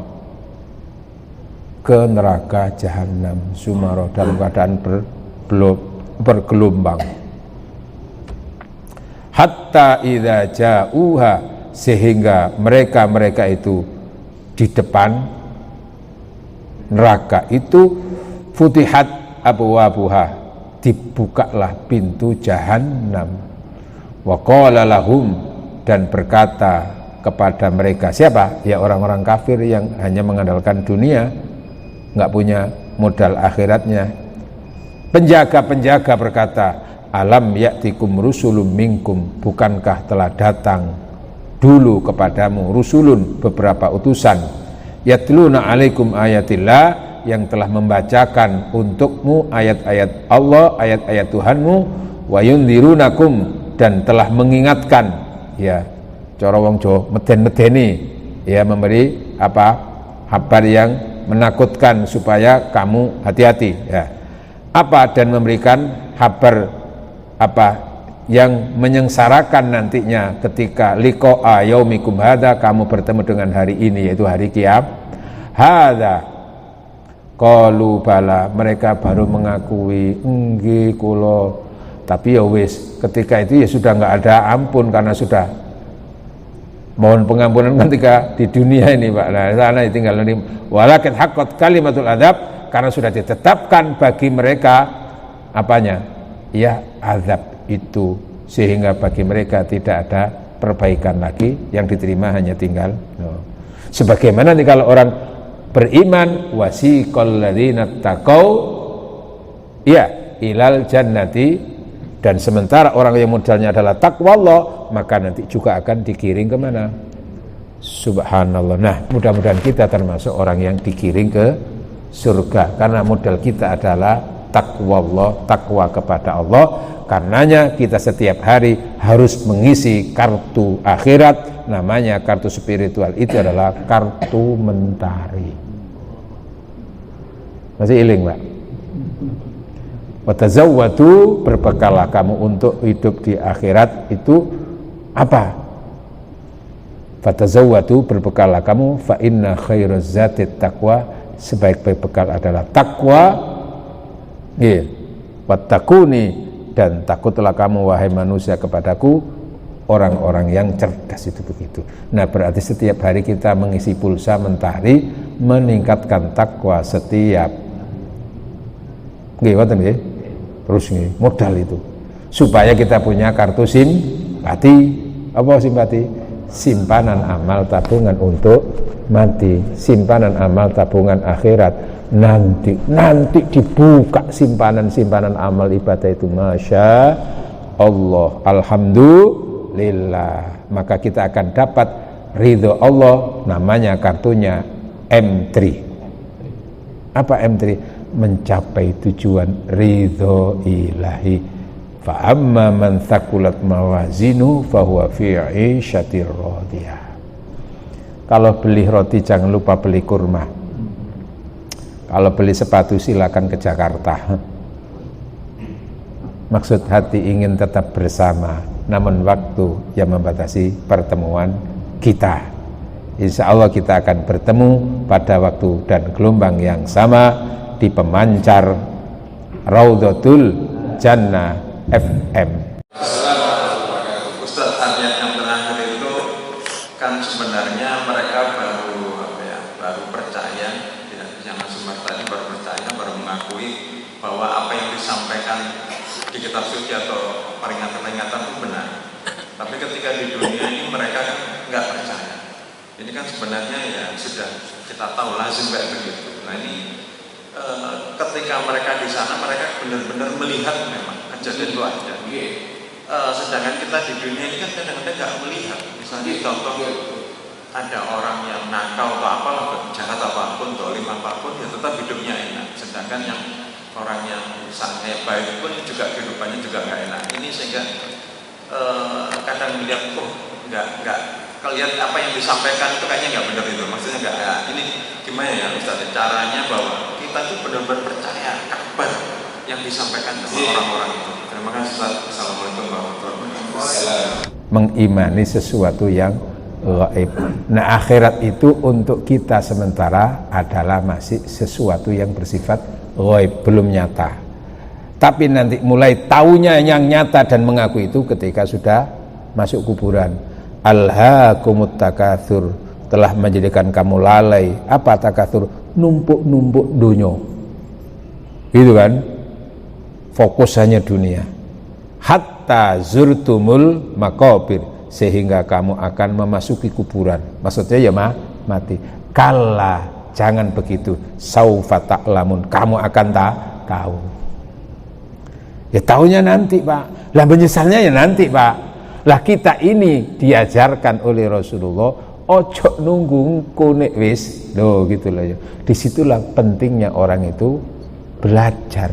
ke neraka jahannam zumara dalam keadaan bergelombang. Hatta idza ja'uha, sehingga mereka itu di depan neraka itu futihat abwabuha, dibukalah pintu jahanam. Wa qala lahum, dan berkata kepada mereka, siapa? Ya orang-orang kafir yang hanya mengandalkan dunia, nggak punya modal akhiratnya. Penjaga-penjaga berkata, alam ya'tikum rusulun minkum, bukankah telah datang dulu kepadamu rusulun, beberapa utusan, yatluna alaikum ayatillah, yang telah membacakan untukmu ayat-ayat Allah, ayat-ayat Tuhanmu, wa yundzirunakum, dan telah mengingatkan, ya cara wong Jawa meden-medeni, ya memberi kabar yang menakutkan supaya kamu hati-hati, ya dan memberikan kabar yang menyengsarakan nantinya ketika liqa'a yaumikum hadza, kamu bertemu dengan hari ini, yaitu hari kiamat. Hadza qalu bala, mereka baru mengakui nggih kula, tapi ya wis, ketika itu ya sudah nggak ada ampun, karena sudah mohon pengampunan ketika di dunia ini, Pak. Nah, sana tinggal ini walakin haqqat kalimatul adzab, karena sudah ditetapkan bagi mereka ya azab itu, sehingga bagi mereka tidak ada perbaikan lagi, yang diterima hanya tinggal sebagaimana nih kalau orang beriman, wasiqal ladzina taqau ilal jannati, dan sementara orang yang modalnya adalah takwa Allah, maka nanti juga akan digiring kemana? Subhanallah. Nah, mudah-mudahan kita termasuk orang yang digiring ke surga, karena modal kita adalah takwa Allah, takwa kepada Allah. Karenanya kita setiap hari harus mengisi kartu akhirat, namanya kartu spiritual, itu adalah kartu mentari. Masih iling, Pak? Watazawwadu, berbekalah kamu untuk hidup di akhirat. Itu apa? Fatazawwadu, berbekalah kamu, fa inna khairaz zatit taqwa, sebaik-baik bekal adalah takwa. Wattaquni, dan takutlah kamu wahai manusia kepadaku, orang-orang yang cerdas, itu begitu. Nah, berarti setiap hari kita mengisi pulsa mentari, meningkatkan takwa setiap terus modal itu, supaya kita punya kartu simpati. Apa simpati? Simpanan amal tabungan untuk mati, simpanan amal tabungan akhirat. Nanti dibuka simpanan amal ibadah itu, masya Allah, alhamdulillah, maka kita akan dapat ridho Allah, namanya kartunya M3. Apa M3? Mencapai tujuan ridho ilahi. Fa amma man thaqulat mawazinu fahuwa fi 'ishatir radiyah. Kalau beli roti jangan lupa beli kurma. Kalau beli sepatu silakan ke Jakarta. Maksud hati ingin tetap bersama, namun waktu yang membatasi pertemuan kita. Insya Allah kita akan bertemu pada waktu dan gelombang yang sama di pemancar Raudhatul Jannah FM. Ustaz, ayat yang terakhir itu kan sebenarnya mereka baru percaya, yang Sumar tadi baru percaya, baru mengakui bahwa apa yang disampaikan di kitab suci atau peringatan-peringatan itu benar. Tapi ketika di dunia ini mereka nggak percaya. Ini kan sebenarnya ya sudah kita tahu lazim kayak begitu. Nah ini ketika mereka di sana, mereka benar-benar melihat memang kejadian itu ada. Sedangkan kita di dunia ini kan kadang-kadang nggak melihat. Misalnya contoh, ada orang yang nakal atau apalah, jahat apapun, dolim apapun, ya tetap hidupnya enak. Sedangkan yang orang yang santai baik pun juga kehidupannya juga nggak enak. Ini sehingga kadang melihat nggak kelihatan apa yang disampaikan itu kayaknya nggak benar itu. Maksudnya nggak. Ya, ini gimana ya Ustaz? Caranya bahwa kita itu benar-benar percaya kabar yang disampaikan sama orang-orang itu. Terima kasih Ustaz. Assalamualaikum warahmatullahi wabarakatuh. Mengimani sesuatu yang gaib. Nah, akhirat itu untuk kita sementara adalah masih sesuatu yang bersifat gaib, belum nyata. Tapi nanti mulai taunya yang nyata dan mengaku itu ketika sudah masuk kuburan. Alhaakumut takatsur, telah menjadikan kamu lalai. Apa takatsur? numpuk-numpuk dunia, gitu kan, fokus hanya dunia. Hatta zurtumul maqabir, sehingga kamu akan memasuki kuburan, maksudnya ya mati. Kalla, jangan begitu, saufa ta'lamun, kamu akan tahu. Ya tahunya nanti Pak, lah menyesalnya ya nanti Pak. Lah kita ini diajarkan oleh Rasulullah, ojo nunggu konek wis, loh gitu loh ya. Disitulah pentingnya orang itu belajar,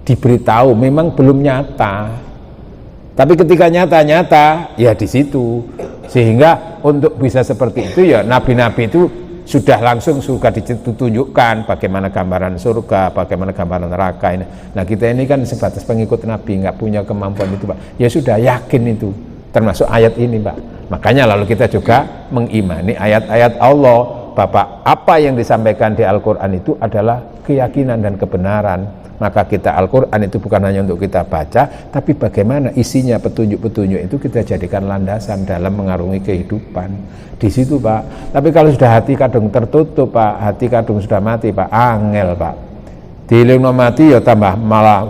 diberitahu, memang belum nyata, tapi ketika nyata ya di situ. Sehingga untuk bisa seperti itu ya nabi-nabi itu sudah langsung ditunjukkan bagaimana gambaran surga, bagaimana gambaran neraka ini. Nah kita ini kan sebatas pengikut nabi, nggak punya kemampuan itu Pak. Ya sudah yakin itu, termasuk ayat ini Pak. Makanya lalu kita juga mengimani ayat-ayat Allah. Bapak, apa yang disampaikan di Al-Quran itu adalah keyakinan dan kebenaran. Maka kita Al-Quran itu bukan hanya untuk kita baca, tapi bagaimana isinya, petunjuk-petunjuk itu kita jadikan landasan dalam mengarungi kehidupan. Di situ Pak. Tapi kalau sudah hati kadung tertutup Pak, hati kadung sudah mati Pak, angel Pak. Dilingno mati ya tambah malah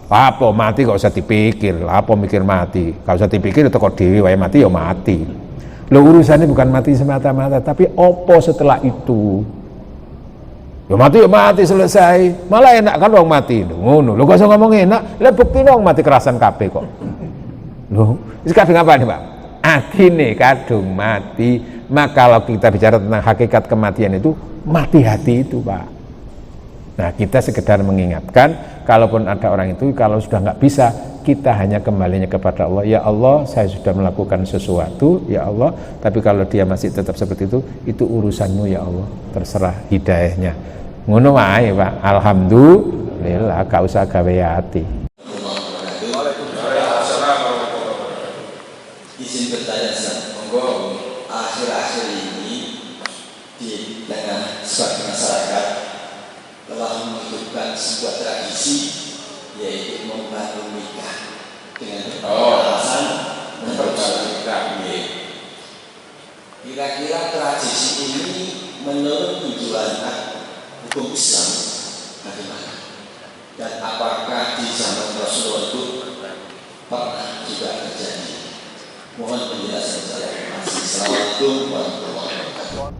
apa mati kok usah dipikir, apa mikir mati, gak usah dipikir itu kok dewi wae mati ya mati. Lo urusannya bukan mati semata-mata, tapi opo setelah itu. Ya mati selesai. Malah enak kan wong mati. Ngono, lo gak usah ngomong enak, lah bukti wong mati kerasan kabeh kok. Loh, iki kadung apa nih Pak? Atine kadung mati. Maka kalau kita bicara tentang hakikat kematian itu, mati hati itu Pak. Nah kita sekedar mengingatkan, kalaupun ada orang itu, kalau sudah nggak bisa, kita hanya kembalinya kepada Allah. Ya Allah, saya sudah melakukan sesuatu, ya Allah, tapi kalau dia masih tetap seperti itu urusanmu ya Allah, terserah hidayahnya. Ngono wae Pak, alhamdulillah, gak usah gawe hati. Izin bertanya, monggo, akhir-akhir ini di tengah sebagian masyarakat telah menentukan sebuah tradisi, yaitu membangun nikah dengan alasan memperbaiki nikah. Kira-kira tradisi ini menurut tujuan hukum Islam bagaimana? Dan apakah di zaman Rasulullah itu pernah juga terjadi? Mohon penjelasan saya. Assalamualaikum warahmatullahi wabarakatuh.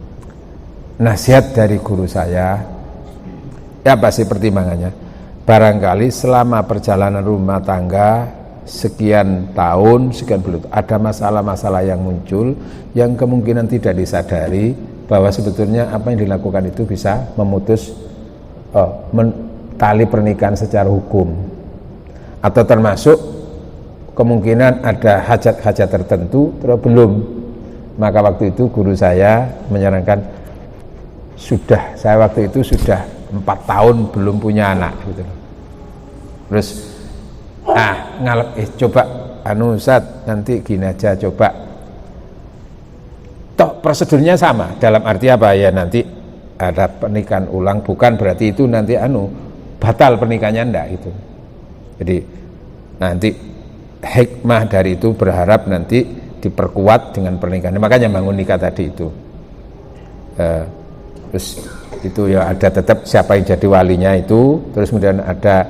Nasihat dari guru saya, ya pasti pertimbangannya. Barangkali selama perjalanan rumah tangga sekian tahun, sekian bulan, ada masalah-masalah yang muncul yang kemungkinan tidak disadari bahwa sebetulnya apa yang dilakukan itu bisa memutus tali pernikahan secara hukum, atau termasuk kemungkinan ada hajat-hajat tertentu terus belum. Maka waktu itu guru saya menyarankan, saya waktu itu sudah 4 tahun belum punya anak gitu. Terus coba Ustaz, nanti gini aja, coba toh prosedurnya sama, dalam arti apa ya, nanti ada pernikahan ulang, bukan berarti itu nanti batal pernikahannya, enggak gitu. Jadi nanti hikmah dari itu berharap nanti diperkuat dengan pernikahan, makanya bangun nikah tadi itu. Terus itu ya ada tetap siapa yang jadi walinya itu, terus kemudian ada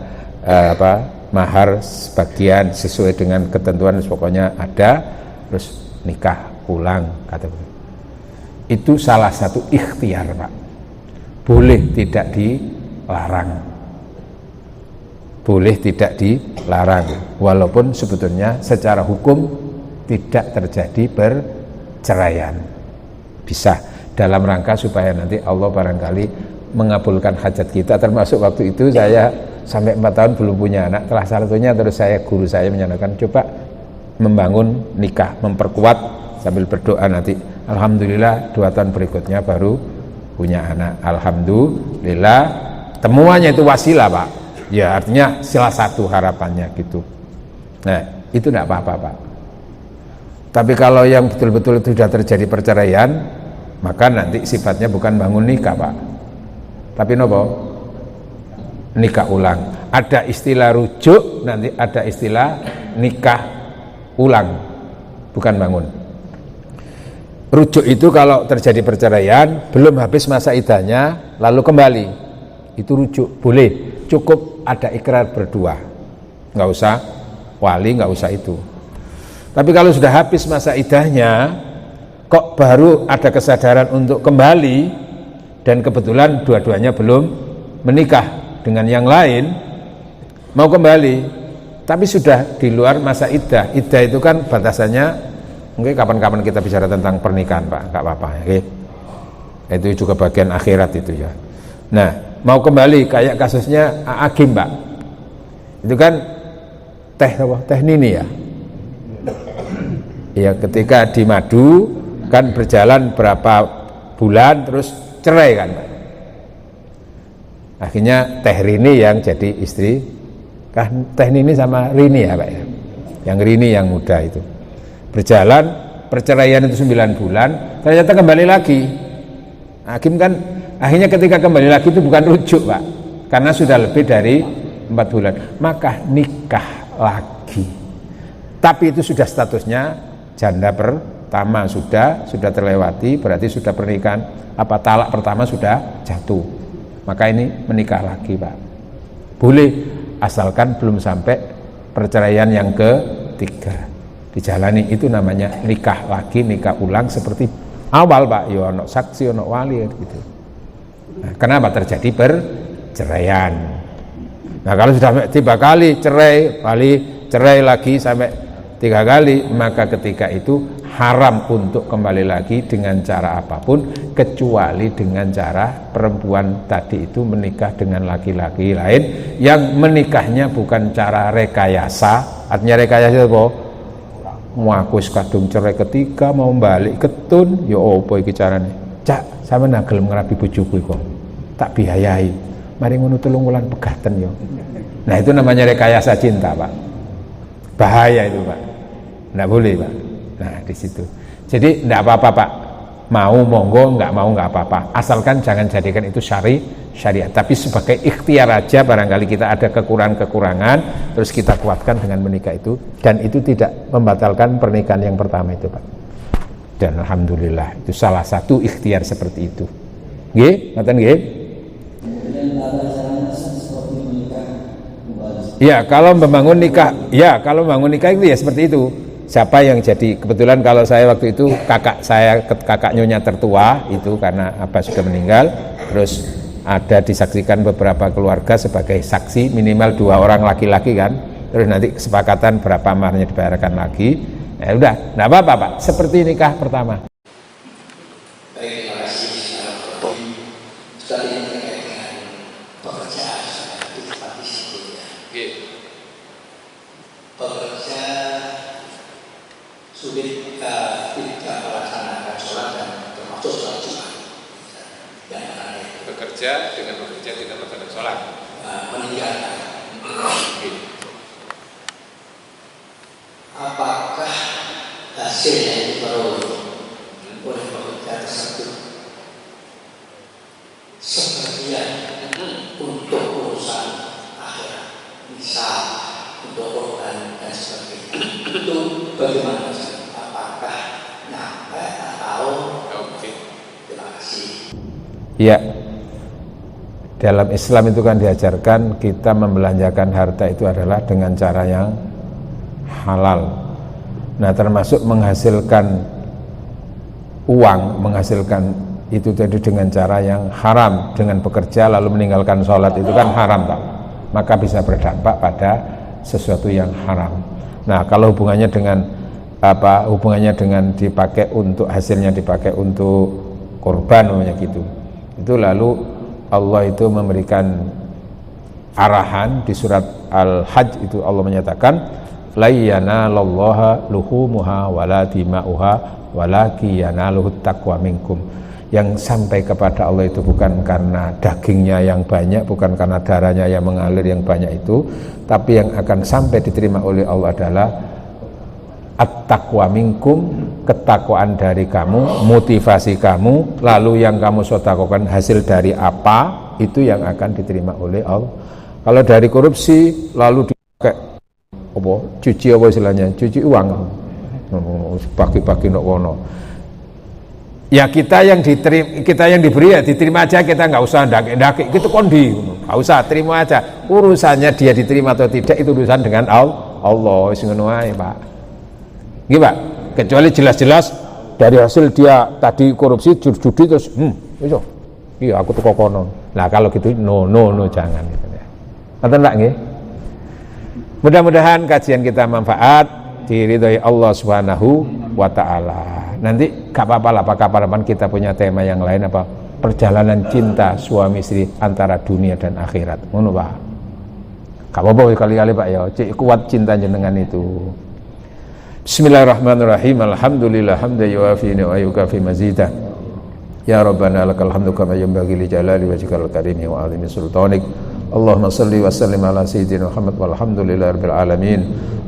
mahar sebagian sesuai dengan ketentuan, pokoknya ada, terus nikah ulang kata begitu. Itu salah satu ikhtiar Pak, boleh tidak dilarang, boleh tidak dilarang, walaupun sebetulnya secara hukum tidak terjadi perceraian, bisa dalam rangka supaya nanti Allah barangkali mengabulkan hajat kita. Termasuk waktu itu saya sampai 4 tahun belum punya anak, salah satunya terus guru saya menyarankan coba membangun nikah, memperkuat sambil berdoa nanti alhamdulillah 2 tahun berikutnya baru punya anak. Alhamdulillah, temuannya itu wasilah Pak, ya artinya salah satu harapannya gitu. Nah itu enggak apa-apa Pak. Tapi kalau yang betul-betul sudah terjadi perceraian, maka nanti sifatnya bukan bangun nikah Pak, tapi nopo? Nikah ulang. Ada istilah rujuk, nanti ada istilah nikah ulang, bukan bangun. rujuk itu kalau terjadi perceraian belum habis masa iddahnya lalu kembali, itu rujuk boleh, cukup ada ikrar berdua, nggak usah wali, nggak usah itu. Tapi kalau sudah habis masa iddahnya kok baru ada kesadaran untuk kembali dan kebetulan dua-duanya belum menikah dengan yang lain, mau kembali tapi sudah di luar masa iddah. Iddah itu kan batasannya, mungkin kapan-kapan kita bicara tentang pernikahan Pak, nggak apa-apa ya. Itu juga bagian akhirat itu ya. Nah, mau kembali kayak kasusnya Agim Pak, itu kan teh nini ya. Ya ketika di Madu kan berjalan berapa bulan terus cerai kan Pak. Akhirnya Teh Rini yang jadi istri, kan Teh Nini sama Rini ya Pak ya, yang Rini yang muda itu berjalan perceraian itu 9 bulan, ternyata kembali lagi. Hakim kan akhirnya ketika kembali lagi itu bukan rujuk Pak, karena sudah lebih dari 4 bulan, maka nikah lagi. Tapi itu sudah statusnya janda pertama, sudah terlewati, berarti sudah pernikahan apa talak pertama sudah jatuh, maka ini menikah lagi Pak, boleh asalkan belum sampai perceraian yang ketiga dijalani. Itu namanya nikah lagi, nikah ulang seperti awal Pak, ya ono saksi ono wali gitu. Nah, kenapa terjadi perceraian? Nah, kalau sudah 3 kali cerai lagi sampai 3 kali, maka ketika itu haram untuk kembali lagi dengan cara apapun, kecuali dengan cara perempuan tadi itu menikah dengan laki-laki lain yang menikahnya bukan cara rekayasa. Artinya rekayasa apa? Aku kadung cerai ketiga mau balik ketun, ya apa iki carane? Cak, sama nagel ngerabi bojoku kok. Tak biayai. Mari ngono 3 wulan pegaten yo. Nah, itu namanya rekayasa cinta, Pak. Bahaya itu, Pak. Enggak boleh, Pak. Nah, di situ. Jadi enggak apa-apa, Pak. Mau monggo, enggak mau enggak apa-apa. Asalkan jangan jadikan itu syariat. Tapi sebagai ikhtiar aja, barangkali kita ada kekurangan-kekurangan, terus kita kuatkan dengan menikah itu, dan itu tidak membatalkan pernikahan yang pertama itu, Pak. Dan alhamdulillah itu salah satu ikhtiar seperti itu. Nggih, ngoten nggih? Ya, kalau membangun nikah itu ya seperti itu. Siapa yang jadi, kebetulan kalau saya waktu itu kakak nyonya tertua itu karena Abah sudah meninggal, terus ada disaksikan beberapa keluarga sebagai saksi, minimal 2 orang laki-laki kan, terus nanti kesepakatan berapa maharnya dibayarkan lagi. Ya udah, enggak apa-apa Pak, seperti nikah pertama. Terima kasih. Sekali ini terkait dengan pekerjaan di tempat disebutnya. Pekerja sulit tidak melaksanakan sholat dan termasuk sholat Jumat. Bekerja dengan bekerja tidak melaksanakan sholat, meninggalkan. Apakah hasil yang diperoleh oleh pekerja tersebut sebagian untuk urusan akhirat, misal untuk korban dan sebagainya, itu bagaimana? Apakah nyampe atau terima kasih. Ya, dalam Islam itu kan diajarkan kita membelanjakan harta itu adalah dengan cara yang halal. Nah, termasuk menghasilkan uang, menghasilkan itu tadi dengan cara yang haram, dengan bekerja lalu meninggalkan sholat, itu kan haram, tak? Maka bisa berdampak pada sesuatu yang haram. Nah, kalau hubungannya dengan apa? Hubungannya dengan dipakai untuk hasilnya dipakai untuk korban namanya gitu. Itu lalu Allah itu memberikan arahan di surat Al-Hajj, itu Allah menyatakan la yanalallaha luhumuha wala dima'uha walaki yanaluhut taqwa minkum. Yang sampai kepada Allah itu bukan karena dagingnya yang banyak, bukan karena darahnya yang mengalir yang banyak itu, tapi yang akan sampai diterima oleh Allah adalah at-taqwa minkum, ketakwaan dari kamu, motivasi kamu, lalu yang kamu sedekahkan hasil dari apa, itu yang akan diterima oleh Allah. Kalau dari korupsi lalu dipakai apa? Cuci apa istilahnya? Cuci uang. Bagi-bagi nok wono. Ya kita yang diberi ya diterima aja, kita nggak usah ndaki-ndaki gitu kondi, nggak usah, terima aja. Urusannya dia diterima atau tidak itu urusan dengan Allah. Wis ngono ae, Pak. Nggih, Pak. Kecuali jelas-jelas dari hasil dia tadi korupsi judi terus iso. Iya, aku tuh kono. Nah, kalau gitu no jangan gitu ya. Ngoten Pak nggih. Mudah-mudahan kajian kita manfaat, diridhoi Allah Subhanahu wa taala. Nanti gak apa-apa lah, kapan-kapan kita punya tema yang lain apa perjalanan cinta suami istri antara dunia dan akhirat. Ngono Pak. Gak apa-apa kali-kali Pak ya, cek kuat cinta jenengan itu. Bismillahirrahmanirrahim. Alhamdulillah hamdan yuafi wa yukafi mazidah. Ya Rabbana lakal hamdu kama yanbaghi li jalali wajhikal karimi wa 'azimi sultanik. Allahumma salli wa sallim ala sayyidina Muhammad walhamdulillahirabbil alamin.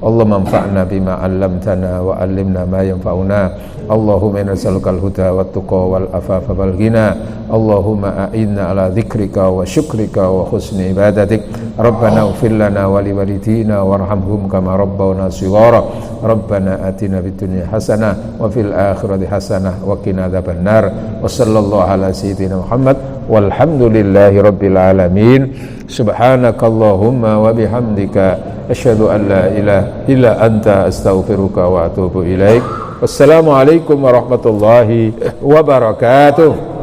Allahumma anfa'na bima 'allamtana wa 'allimna ma yanfa'una. Allahumma inna nas'alukal huda wat tuqa wal afafa wal ghina. Allahumma a'inna ala dzikrika wa syukrika wa husni ibadatik. Rabbana ighfir lana wa liwalidina warhamhum kama rabbawna shighara. Rabbana atina fid dunya hasanah wa fil akhirati hasanah wa qina adzabannar. Wa sallallahu ala sayyidina Muhammad walhamdulillahi rabbil alamin. Subhanakallahumma wa bihamdika asyhadu an la ilaha illa anta astaghfiruka wa atubu ilaik. Wassalamualaikum warahmatullahi wabarakatuh.